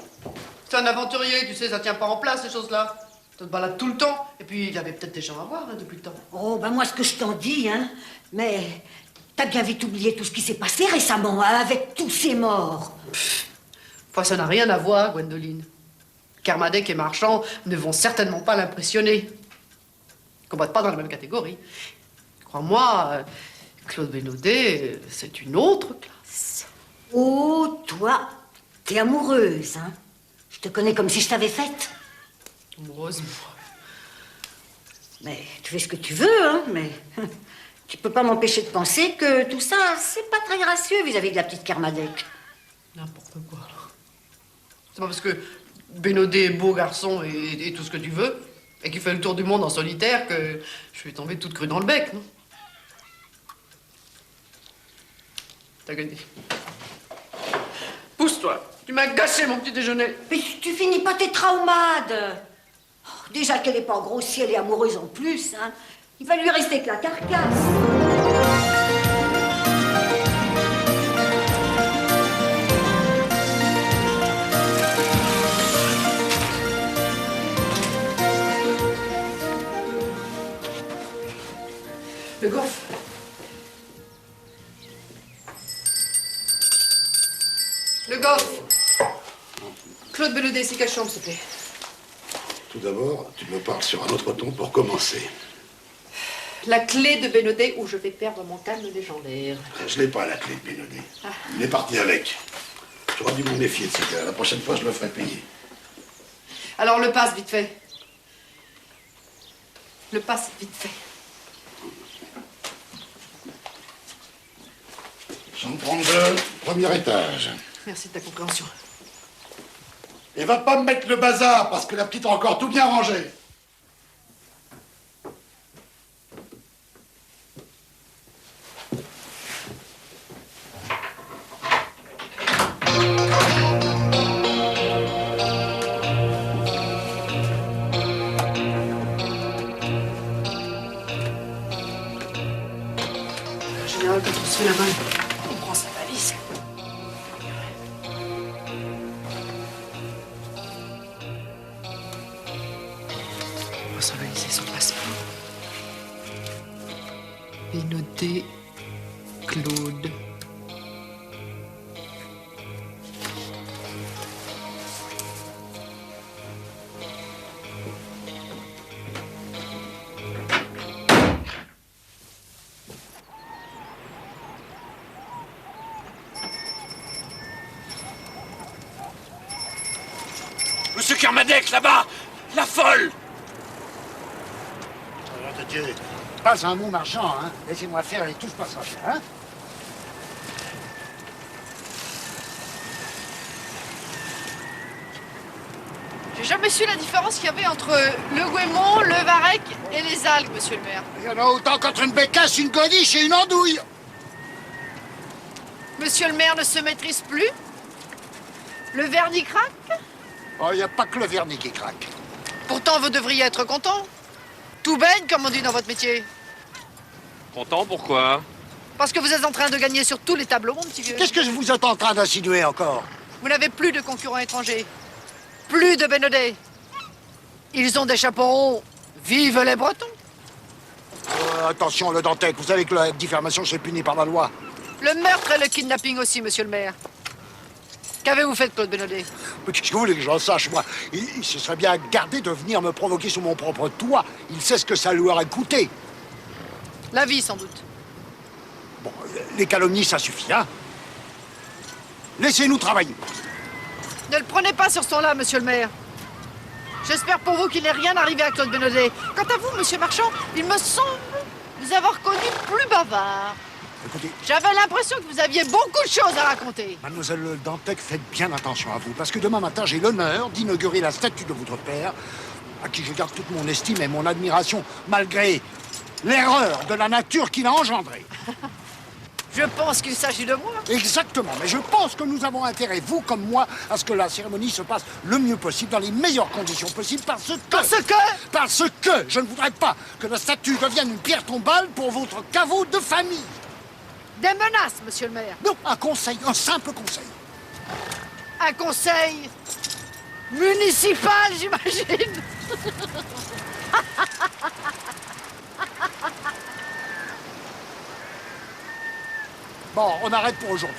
C'est un aventurier, tu sais, ça tient pas en place, ces choses-là. Tu te balades tout le temps. Et puis, il avait peut-être des gens à voir, hein, depuis le temps. Oh, ben moi, ce que je t'en dis, hein, mais t'as bien vite oublié tout ce qui s'est passé récemment, hein, avec tous ces morts. Enfin, ça n'a rien à voir, Gwendoline. Kermadec et Marchand ne vont certainement pas l'impressionner. Ils combattent pas dans la même catégorie. Crois-moi, Claude Bénodet, c'est une autre classe. Oh, toi, t'es amoureuse, hein. Je te connais comme si je t'avais faite. Amoureuse, moi. Mais tu fais ce que tu veux, hein, mais tu peux pas m'empêcher de penser que tout ça, c'est pas très gracieux vis-à-vis de la petite Kermadec. N'importe quoi. C'est pas parce que Bénodet est beau garçon et tout ce que tu veux, et qui fait le tour du monde en solitaire, que je vais tomber toute crue dans le bec, non? T'as gagné. Pousse-toi, tu m'as gâché mon petit déjeuner. Mais tu finis pas tes traumades. Oh, déjà qu'elle est pas grossière, elle est amoureuse en plus, hein. Il va lui rester que la carcasse. Le Goff. Le Goff. Claude Bénodet, c'est quelle chambre, s'il te plaît? Tout d'abord, tu me parles sur un autre ton pour commencer. La clé de Bénodet où je vais perdre mon calme légendaire. Je l'ai pas, la clé de Bénodet. Il est parti avec. J'aurais dû m'en méfier de ça. La prochaine fois, je le ferai payer. Alors, le passe, vite fait. Le passe, vite fait. Chambre 32, premier étage. Merci de ta compréhension. Et va pas me mettre le bazar, parce que la petite a encore tout bien rangé. En général, quand on se fait la malle, on prend sa valise. On va s'organiser son passeport. Bénodet, Claude. Monsieur Kermadec, là-bas! La folle! Nom de Dieu, pas un mot marchand, hein. Laissez-moi faire et tout se passera bien, hein. J'ai jamais su la différence qu'il y avait entre le goémon, le varech et les algues, monsieur le maire. Il y en a autant qu'entre une bécasse, une godiche et une andouille. Monsieur le maire ne se maîtrise plus? Le vernis craque? Oh, il n'y a pas que le vernis qui craque. Pourtant, vous devriez être content. Tout baigne, comme on dit dans votre métier. Content, pourquoi? Parce que vous êtes en train de gagner sur tous les tableaux, mon petit vieux. Qu'est-ce que vous êtes en train d'insinuer encore? Vous n'avez plus de concurrents étrangers. Plus de Bénodet. Ils ont des chapeaux ronds. Vive les Bretons. Attention, le Dantec, vous savez que la diffamation, c'est puni par la loi. Le meurtre et le kidnapping aussi, monsieur le maire. Qu'avez-vous fait de Claude Bénodet? Mais qu'est-ce que vous voulez que j'en sache, moi? Il se serait bien gardé de venir me provoquer sous mon propre toit. Il sait ce que ça lui aurait coûté. La vie, sans doute. Bon, les calomnies, ça suffit, hein? Laissez-nous travailler. Ne le prenez pas sur son là, monsieur le maire. J'espère pour vous qu'il n'est rien arrivé à Claude Bénodet. Quant à vous, monsieur Marchand, il me semble vous avoir connu plus bavard. Écoutez, j'avais l'impression que vous aviez beaucoup de choses à raconter. Mademoiselle Dantec, faites bien attention à vous, parce que demain matin, j'ai l'honneur d'inaugurer la statue de votre père, à qui je garde toute mon estime et mon admiration, malgré l'erreur de la nature qu'il a engendrée. Je pense qu'il s'agit de moi. Exactement, mais je pense que nous avons intérêt, vous comme moi, à ce que la cérémonie se passe le mieux possible, dans les meilleures conditions possibles, parce que je ne voudrais pas que la statue devienne une pierre tombale pour votre caveau de famille. Des menaces, monsieur le maire. Non, un conseil, un simple conseil. Un conseil municipal, j'imagine. Bon, on arrête pour aujourd'hui.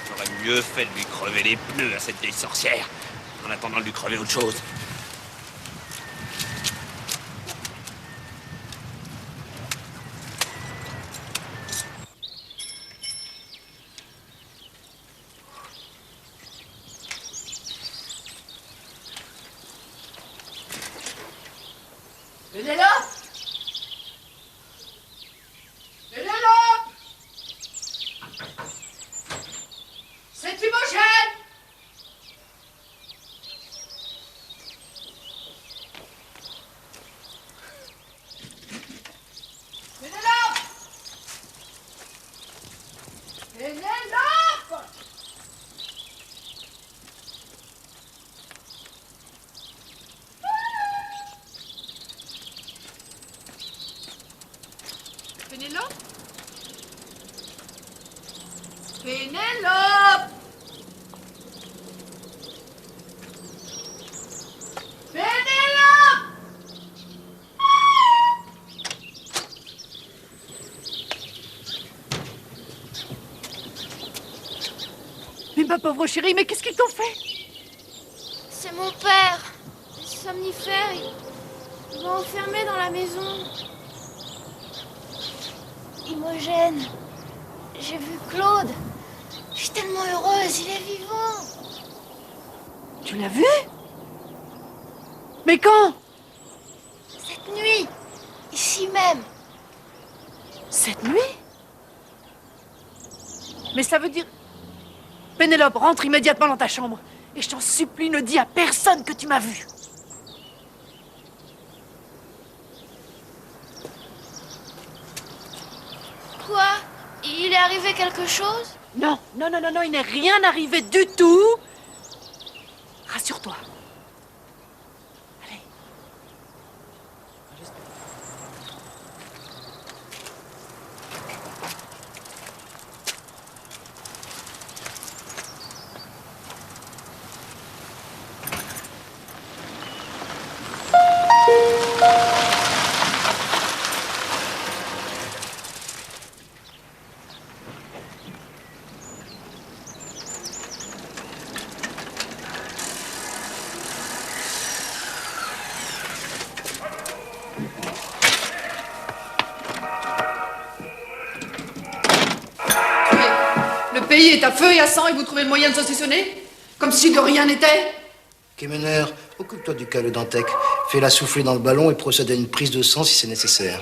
J'aurais mieux fait de lui crever les pneus à cette vieille sorcière, en attendant de lui crever autre chose. Elle est là? Elle est là? C'est Imogène! Pénélope? Pénélope! Pénélope! Mais ma pauvre chérie, mais qu'est-ce qu'ils t'ont fait? C'est mon père. Les somnifères, ils m'ont enfermé dans la maison. Imogène, j'ai vu Claude. Je suis tellement heureuse, il est vivant. Tu l'as vu? Mais quand? Cette nuit, ici même. Cette nuit? Mais ça veut dire... Pénélope, rentre immédiatement dans ta chambre. Et je t'en supplie, ne dis à personne que tu m'as vu. Quoi? Il est arrivé quelque chose? Non, non, non, non, non, il n'est rien arrivé du tout. Rassure-toi. Allez. Le pays est à feu et à sang et vous trouvez le moyen de saucissonner? Comme si de rien n'était? Kemener, occupe-toi du cas le Dantec. Fais-la souffler dans le ballon et procède à une prise de sang si c'est nécessaire.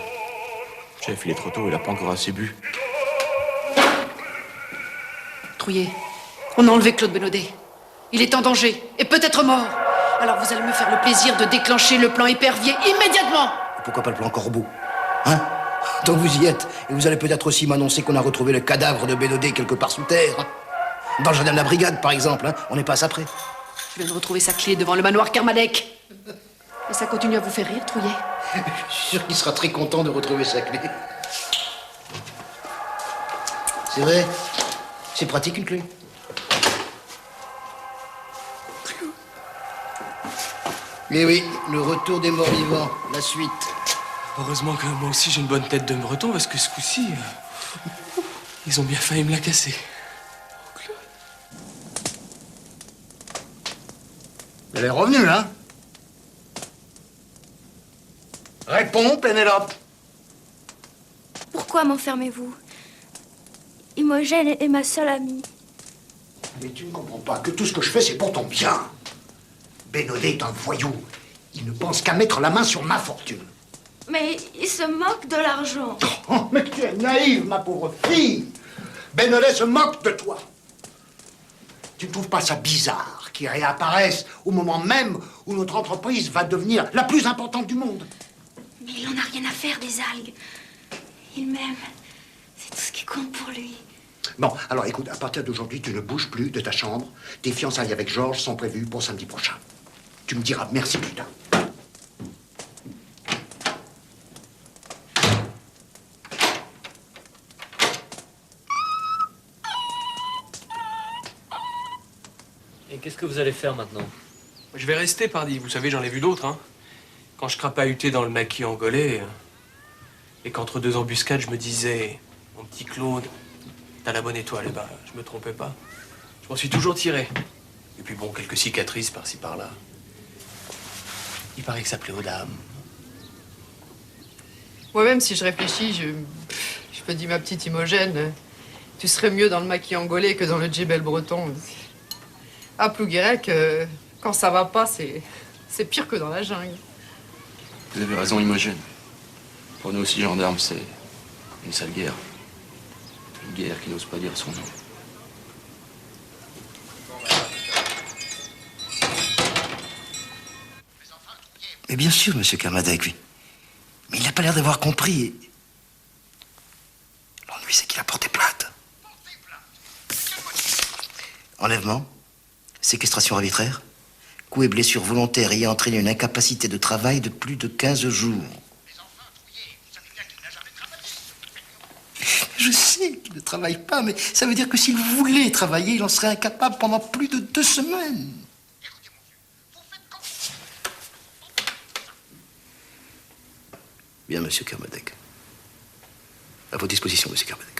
Chef, il est trop tôt, il a pas encore assez bu. Trouillet, on a enlevé Claude Benaudet. Il est en danger et peut-être mort. Alors vous allez me faire le plaisir de déclencher le plan épervier immédiatement. Pourquoi pas le plan Corbeau? Hein? Donc vous y êtes. Et vous allez peut-être aussi m'annoncer qu'on a retrouvé le cadavre de Benaudet quelque part sous terre. Dans le jardin de la brigade, par exemple. Hein? On n'est pas à ça près. Je viens de retrouver sa clé devant le manoir Kermadec. Et ça continue à vous faire rire, Trouillet? Je suis sûr qu'il sera très content de retrouver sa clé. C'est vrai. C'est pratique une clé. Mais oui, le retour des morts vivants, la suite. Heureusement que moi aussi j'ai une bonne tête de breton parce que ce coup-ci, ils ont bien failli me la casser. Elle est revenue, hein? Réponds, Pénélope. Pourquoi m'enfermez-vous? Imogène est ma seule amie. Mais tu ne comprends pas que tout ce que je fais, c'est pour ton bien. Benaudet est un voyou. Il ne pense qu'à mettre la main sur ma fortune. Mais il se moque de l'argent. Oh, mais tu es naïve, ma pauvre fille. Benaudet se moque de toi. Tu ne trouves pas ça bizarre qu'il réapparaisse au moment même où notre entreprise va devenir la plus importante du monde? Mais il en a rien à faire des algues. Il m'aime. C'est tout ce qui compte pour lui. Bon, alors écoute, à partir d'aujourd'hui, tu ne bouges plus de ta chambre. Tes fiançailles avec Georges sont prévues pour samedi prochain. Tu me diras merci plus tard. Et qu'est-ce que vous allez faire maintenant? Je vais rester, pardi. Vous savez, j'en ai vu d'autres, hein. Quand je crapahutais dans le maquis angolais, et qu'entre deux embuscades, je me disais, mon petit Claude, t'as la bonne étoile, eh ben, je me trompais pas. Je m'en suis toujours tiré. Et puis bon, quelques cicatrices par-ci, par-là. Il paraît que ça plaît aux dames. Moi-même, si je réfléchis, je me dis, ma petite Imogène, tu serais mieux dans le maquis angolais que dans le djebel breton. À Plouguérec, quand ça va pas, c'est pire que dans la jungle. Vous avez raison, Imogène. Pour nous aussi, gendarmes, c'est une sale guerre. Une guerre qui n'ose pas dire son nom. Mais bien sûr, monsieur Kermadec, oui. Mais il n'a pas l'air d'avoir compris. L'ennui, c'est qu'il a porté plainte. Enlèvement, séquestration arbitraire, coups et blessures volontaires ayant entraîné une incapacité de travail de plus de 15 jours. Je sais qu'il ne travaille pas, mais ça veut dire que s'il voulait travailler, il en serait incapable pendant plus de 2 semaines. Bien, monsieur Kermadec. À vos dispositions, monsieur Kermadec.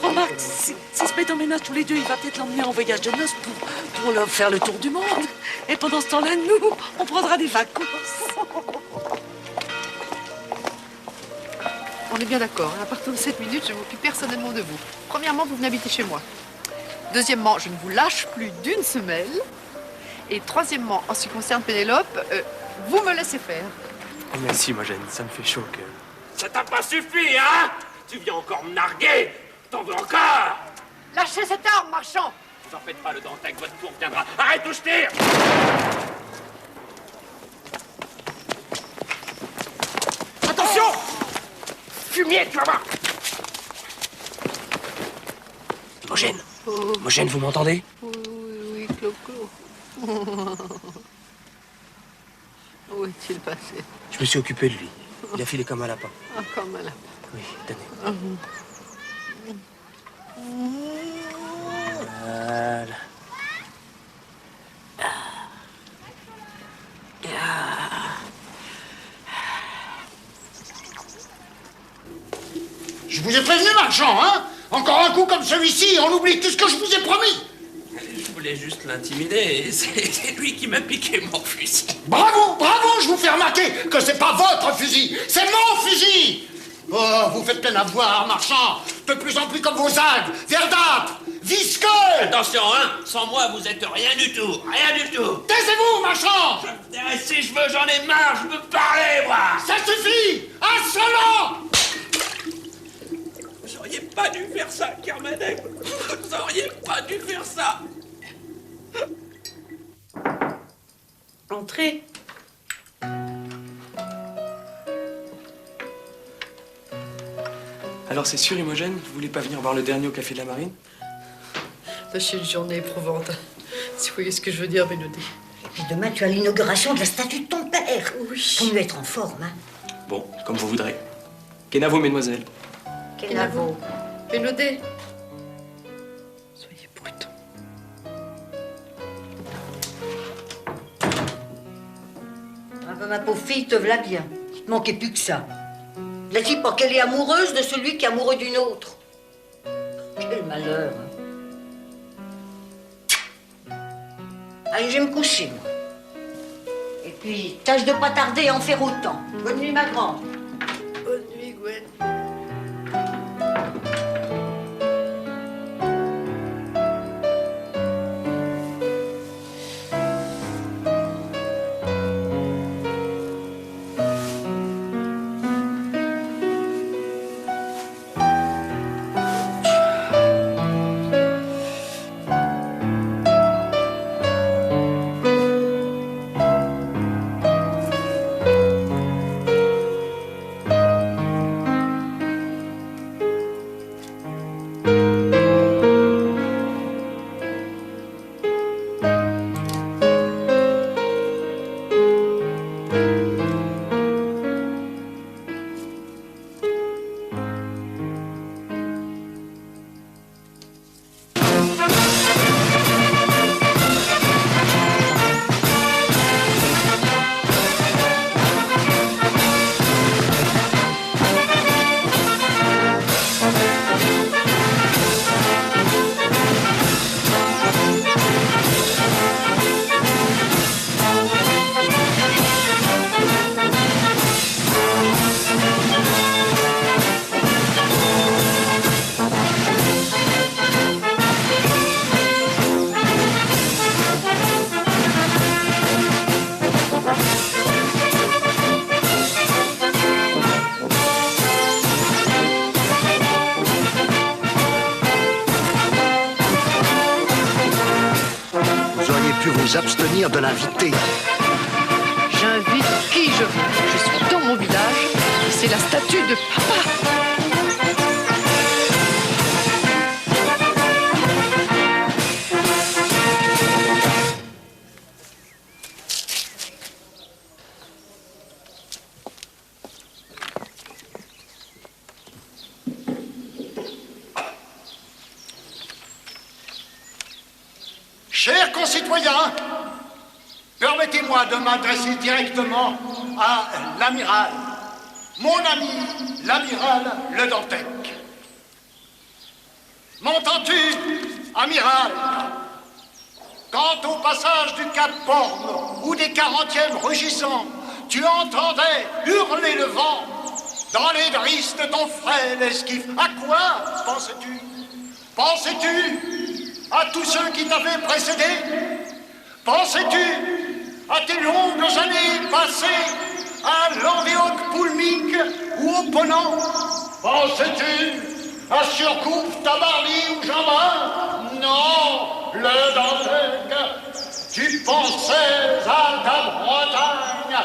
Remarque, s'ils se mettent en ménage tous les deux, il va peut-être l'emmener en voyage de noces pour leur faire le tour du monde. Et pendant ce temps-là, nous, on prendra des vacances. On est bien d'accord. À partir de 7 minutes, je m'occupe personnellement de vous. Premièrement, vous venez habiter chez moi. Deuxièmement, je ne vous lâche plus d'une semelle. Et troisièmement, en ce qui concerne Pénélope, vous me laissez faire. Oh, merci, Imogène, ça me fait chaud que... Ça t'a pas suffi, hein? Tu viens encore me narguer? T'en veux encore? Lâchez cette arme, marchand! Vous en faites pas, le Dantec, votre tour viendra. Arrête où je tire! Attention! Fumier, tu vas voir! Imogène, Imogène, vous m'entendez? Oui, Clo-Clo. Où est-il passé? Je me suis occupé de lui. Il a filé comme un lapin. Ah, comme un lapin. Oui, tenez. Voilà. Je vous ai prévenu, marchand, hein? Encore un coup comme celui-ci, on oublie tout ce que je vous ai promis. Je voulais juste l'intimider et c'est lui qui m'a piqué mon fusil. Bravo, bravo, je vous fais remarquer que c'est pas votre fusil, c'est mon fusil. Oh, vous faites peine à voir, marchand. De plus en plus comme vos algues, verdâtres, visqueux. Attention, hein, sans moi, vous êtes rien du tout, rien du tout. Taisez-vous, marchand. Si je veux, j'en ai marre, je veux parler, moi. Ça suffit, insolent. Vous auriez pas dû faire ça, Kermadec. Vous auriez pas dû faire ça. Entrez. Alors c'est sûr, Imogène, vous voulez pas venir voir le dernier au Café de la Marine? C'est une journée éprouvante. Si vous voyez ce que je veux dire, Bénodet. Et puis demain, tu as l'inauguration de la statue de ton père. Oui. Faut mieux être en forme, hein. Bon, comme vous voudrez. Kenavo, mesdemoiselles. Kenavo. Bénodet. Soyez prudents. Ah ben, ma pauvre fille, te v'là bien. Il te manquait plus que ça. La fille, pas qu'elle est amoureuse de celui qui est amoureux d'une autre. Quel malheur. Hein. Allez, je vais me coucher, moi. Et puis, tâche de pas tarder à en faire autant. Bonne nuit, ma grande. Bonne nuit, Gwen. Vous abstenir de l'inviter. J'invite qui je veux. Je suis dans mon village et c'est la statue de papa. concitoyens, permettez-moi de m'adresser directement à l'amiral, mon ami l'amiral Le Dantec. M'entends-tu, amiral? Quand au passage du Cap Horn ou des 40e rugissants, tu entendais hurler le vent dans les drisses de ton frêle esquif, à quoi pensais-tu? Pensais-tu à tous ceux qui t'avaient précédé? Pensais-tu à tes longues années passées à l'Endéoc poulmique ou au Ponant? Pensais-tu à Surcouf, Tabarly ou Jambin? Non, Le Dantec, tu pensais à ta Bretagne,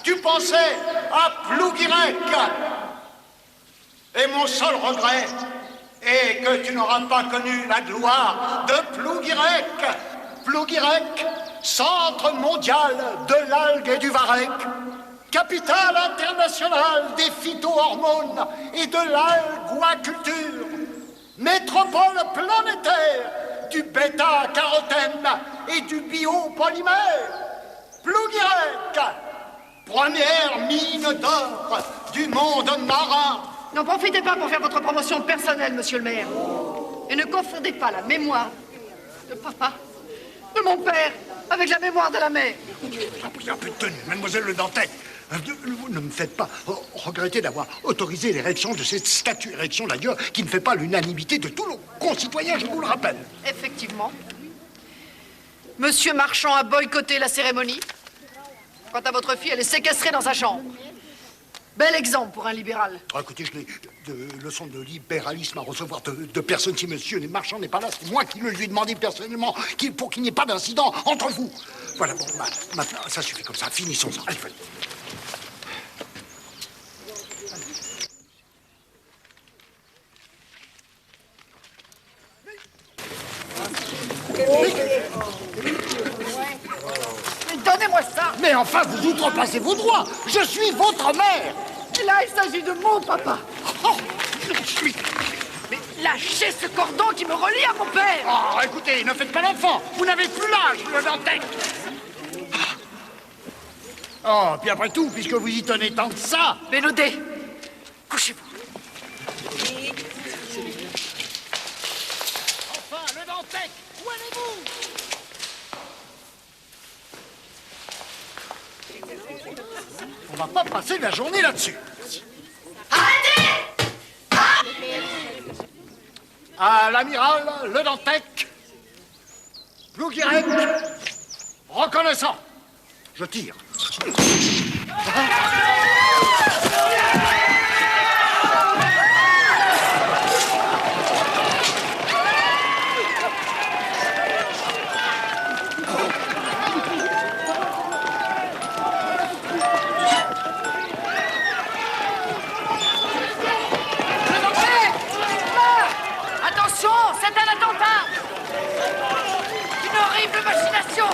tu pensais à Plouguirec. Et mon seul regret est que tu n'auras pas connu la gloire de Plouguirec. Plouguirec, centre mondial de l'algue et du varech, capitale internationale des phytohormones et de l'alguaculture, métropole planétaire du bêta-carotène et du biopolymère. Plouguirec, première mine d'or du monde marin. N'en profitez pas pour faire votre promotion personnelle, monsieur le maire. Et ne confondez pas la mémoire de papa, de mon père, avec la mémoire de la mère. Un peu de tenue, mademoiselle Le Dantec. Vous ne me faites pas regretter d'avoir autorisé l'érection de cette statue. Érection, d'ailleurs, qui ne fait pas l'unanimité de tous nos concitoyens, je vous le rappelle. Effectivement. Monsieur Marchand a boycotté la cérémonie. Quant à votre fille, elle est séquestrée dans sa chambre. Bel exemple pour un libéral. Écoutez, je n'ai de leçon de libéralisme à recevoir de personne. Si monsieur Marchand n'est pas là, c'est moi qui le lui ai demandé personnellement pour qu'il n'y ait pas d'incident entre vous. Voilà, bon, maintenant, ça suffit comme ça. Finissons-en. Allez, venez. Donnez-moi ça! Mais enfin, vous outrepassez vos droits! Je suis votre mère! Et là, il s'agit de mon papa! Oh, mais lâchez ce cordon qui me relie à mon père! Oh, écoutez, ne faites pas l'enfant! Vous n'avez plus l'âge, Le Dantec! Oh, puis après tout, puisque vous y tenez tant que ça... Bénodet, couchez-vous. Enfin, Le Dantec, où allez-vous? On va pas passer la journée là-dessus. Arrêtez! À l'amiral Le Dantec, Plouguirec, reconnaissant. Je tire. Attention, c'est un attentat! Une horrible machination!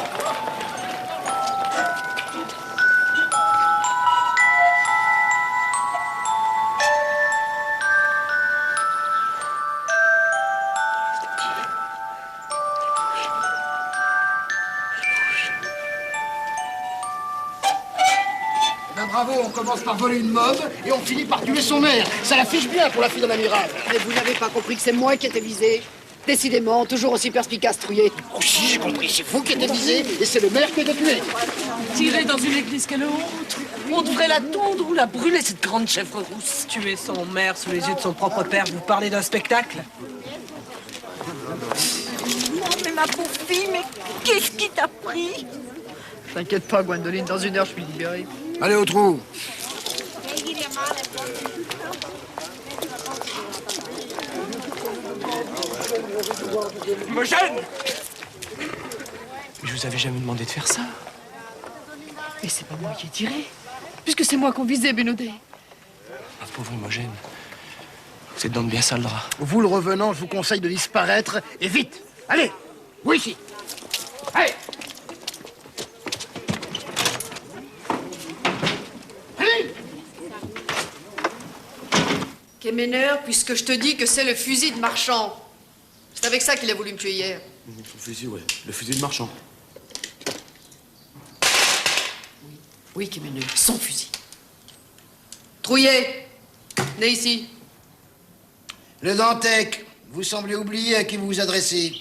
Ben bravo, on commence par voler une môme et on finit par tuer son maire. Ça l'affiche bien pour la fille de l'amiral. Mais vous n'avez pas compris que c'est moi qui étais visé? Décidément, toujours aussi perspicace trouillé. Oh si, j'ai compris, c'est vous qui êtes visé et c'est le maire qui est tué. Tirer dans une église, quelle honte! On devrait la tondre ou la brûler, cette grande chèvre rousse. Tuer son maire sous les yeux de son propre père, vous parlez d'un spectacle? Oh, mais ma pauvre fille, mais qu'est-ce qui t'a pris? T'inquiète pas, Gwendoline, dans une heure, je suis libéré. Allez au trou. Me gêne! Je vous avais jamais demandé de faire ça. Et c'est pas moi qui ai tiré, puisque c'est moi qu'on visait, Bénodet. Ah, pauvre Imogène. Vous êtes dans de bien sales draps. Vous, le revenant, je vous conseille de disparaître et vite. Allez, vous ici. Allez. Allez. Kéméneur, puisque je te dis que c'est le fusil de Marchand. C'est avec ça qu'il a voulu me tuer hier. Son fusil, ouais. Le fusil de marchand. Oui, Kemeneu, son fusil. Trouillet, venez ici. Le Dantec, vous semblez oublier à qui vous vous adressez.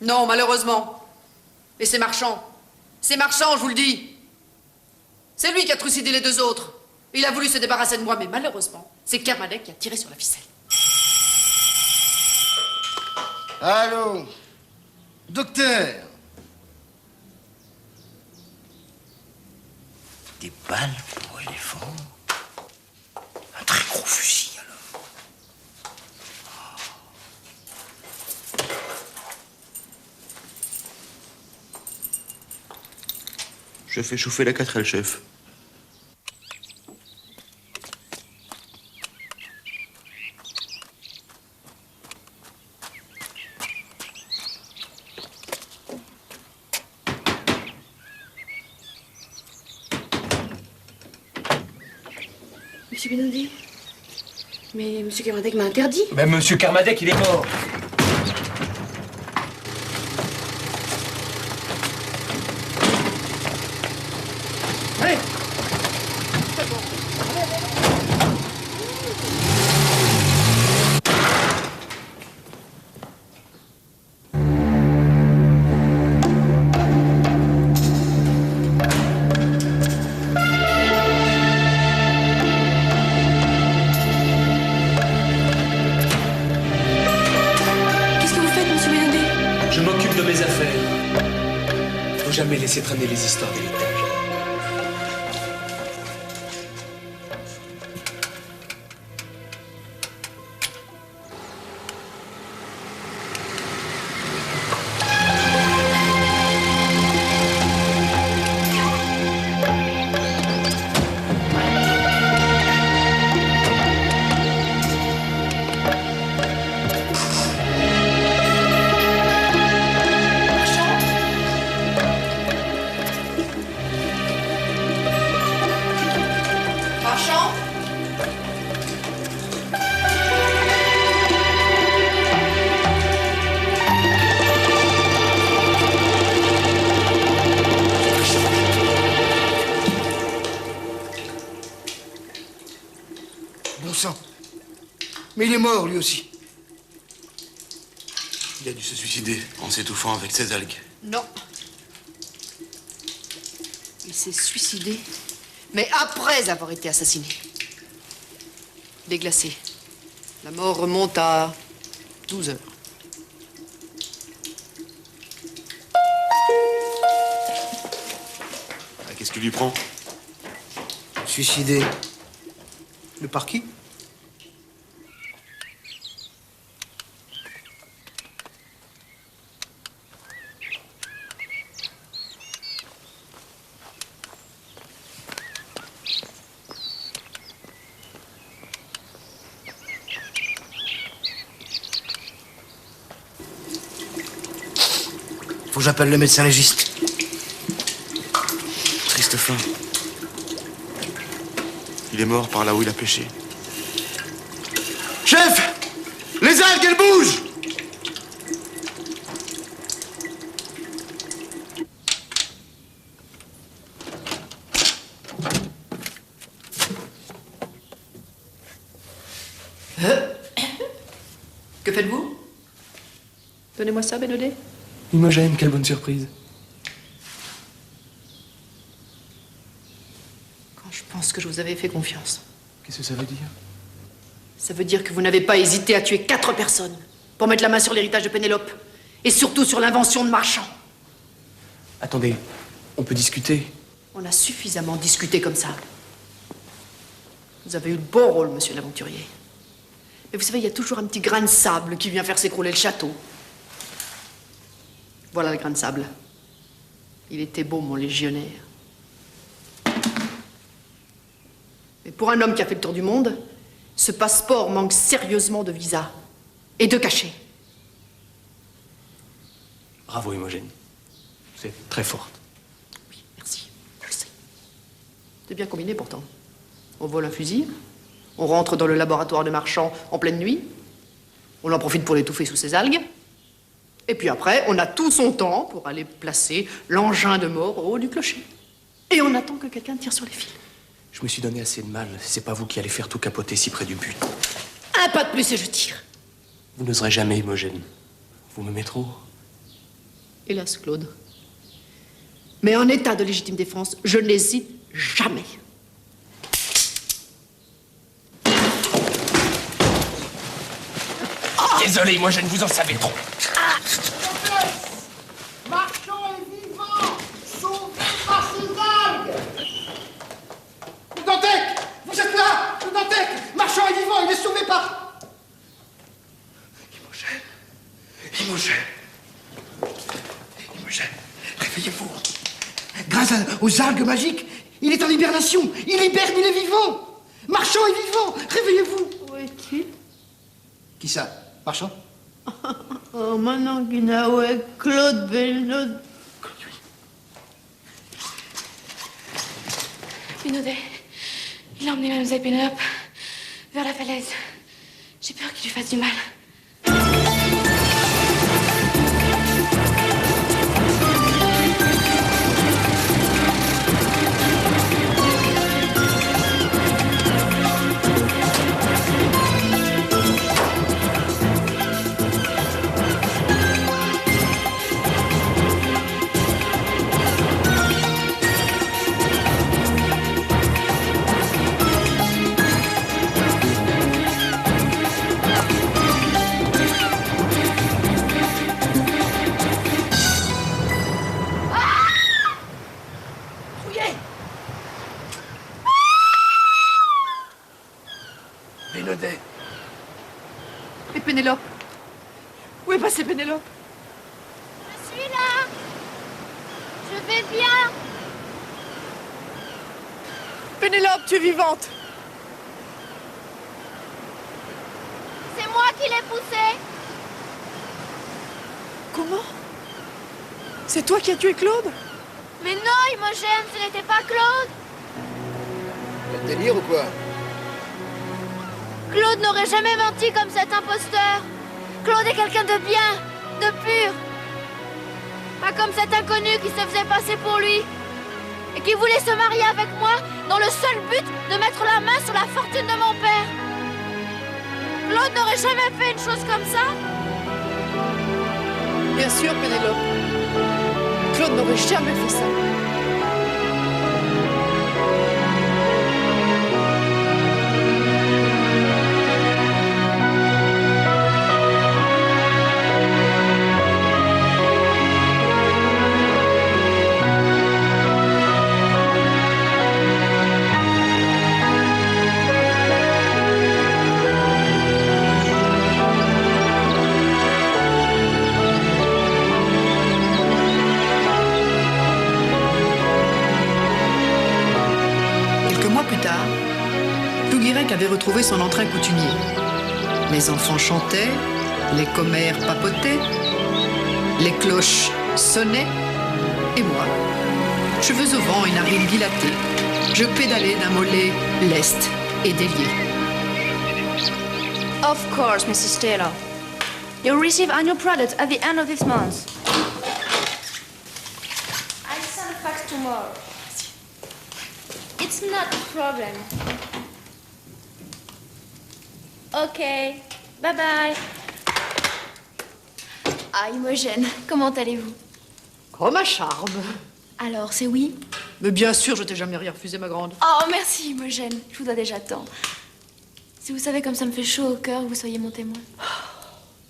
Non, malheureusement. Et c'est Marchand. C'est Marchand, je vous le dis. C'est lui qui a trucidé les deux autres. Il a voulu se débarrasser de moi, mais malheureusement, c'est Kermadec qui a tiré sur la ficelle. Allô? Docteur? Des balles pour éléphant? Un très gros fusil, alors. Je fais chauffer la 4L, chef. Monsieur Benodé? Mais Monsieur Kermadec m'a interdit. Mais Monsieur Kermadec, il est mort. Allez! Qu'est-ce que vous faites, Monsieur Benodé? Je m'occupe de mes affaires. Faut jamais laisser traîner les histoires d'héritage. Marchand? Bon sang. Mais il est mort, lui aussi. Il a dû se suicider en s'étouffant avec ses algues. Non. Il s'est suicidé, mais après avoir été assassiné. Déglacé. La mort remonte à 12 heures. Ah, qu'est-ce qui lui prend? Suicidé. Le par qui? Faut que j'appelle le médecin légiste. Triste fin. Il est mort par là où il a pêché. Chef! Les algues, elles bougent! Que faites-vous? Donnez-moi ça, Benodé. Imogène, quelle bonne surprise. Quand je pense que je vous avais fait confiance. Qu'est-ce que ça veut dire? Ça veut dire que vous n'avez pas hésité à tuer 4 personnes pour mettre la main sur l'héritage de Pénélope. Et surtout sur l'invention de Marchand. Attendez, on peut discuter. On a suffisamment discuté comme ça. Vous avez eu le bon rôle, monsieur l'aventurier. Mais vous savez, il y a toujours un petit grain de sable qui vient faire s'écrouler le château. Voilà le grain de sable. Il était beau, mon légionnaire. Mais pour un homme qui a fait le tour du monde, ce passeport manque sérieusement de visa et de cachet. Bravo, Imogène. Vous êtes très forte. Oui, merci. Je sais. C'est bien combiné pourtant. On vole un fusil, on rentre dans le laboratoire de Marchand en pleine nuit, on en profite pour l'étouffer sous ses algues, Et puis après, on a tout son temps pour aller placer l'engin de mort au haut du clocher. Et on attend que quelqu'un tire sur les fils. Je me suis donné assez de mal. C'est pas vous qui allez faire tout capoter si près du but. Un pas de plus et je tire. Vous n'oserez jamais, Imogène. Vous m'aimez trop. Hélas, Claude. Mais en état de légitime défense, je n'hésite jamais. Désolé, Imogène, vous en savez trop. Marchand est vivant, sauvé par ces algues. Dantec, vous êtes là, Dantec. Marchand est vivant, il est sauvé par... Imogène, réveillez-vous. Grâce aux algues magiques, il est en hibernation. Il hiberne, il est vivant. Marchand est vivant, réveillez-vous. Où est-il? Qui ça? Marchand? Oh, maintenant qu'il a ouais, Claude Bénodet. Bénodet, il a emmené Mademoiselle Pénélope vers la falaise. J'ai peur qu'il lui fasse du mal. Bénodet. Et Pénélope? Où est passée Pénélope? Je suis là. Je vais bien. Pénélope, tu es vivante. C'est moi qui l'ai poussée. Comment? C'est toi qui as tué Claude? Mais non, Imogène, ce n'était pas Claude. Un délire ou quoi? Claude n'aurait jamais menti comme cet imposteur. Claude est quelqu'un de bien, de pur. Pas comme cet inconnu qui se faisait passer pour lui. Et qui voulait se marier avec moi dans le seul but de mettre la main sur la fortune de mon père. Claude n'aurait jamais fait une chose comme ça. Bien sûr, Pénélope. Claude n'aurait jamais fait ça. Plouguirec avait retrouvé son entrain coutumier. Les enfants chantaient, les commères papotaient, les cloches sonnaient, et moi, cheveux au vent et narines dilatées, je pédalais d'un mollet leste et délié. Of course, Mrs. Taylor. You'll receive annual product at the end of this month. I'll send a fax tomorrow. It's not a problem. Ok, bye bye. Ah, Imogène, comment allez-vous? Oh, ma charme. Alors, c'est oui? Mais bien sûr, je t'ai jamais rien refusé, ma grande. Oh, merci, Imogène. Je vous dois déjà tant. Si vous savez comme ça me fait chaud au cœur que vous soyez mon témoin.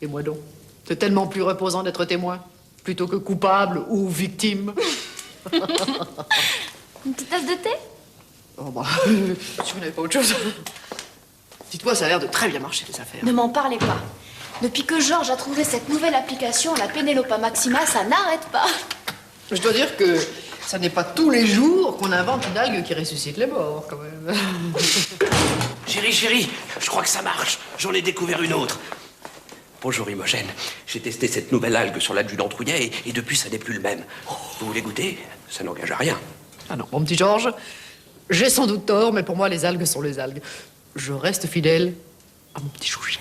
Et moi donc? C'est tellement plus reposant d'être témoin, plutôt que coupable ou victime. Une petite tasse de thé? Oh bah, si vous n'avez pas autre chose. Dites-moi, ça a l'air de très bien marcher, les affaires. Ne m'en parlez pas. Depuis que Georges a trouvé cette nouvelle application, la Pénélope Maxima, ça n'arrête pas. Je dois dire que ça n'est pas tous les jours qu'on invente une algue qui ressuscite les morts, quand même. Chérie, je crois que ça marche. J'en ai découvert une autre. Bonjour Imogène. J'ai testé cette nouvelle algue sur l'adjudant Trouillet et depuis ça n'est plus le même. Vous voulez goûter? Ça n'engage à rien. Ah non, mon petit Georges, j'ai sans doute tort, mais pour moi, les algues sont les algues. Je reste fidèle à mon petit chouchet.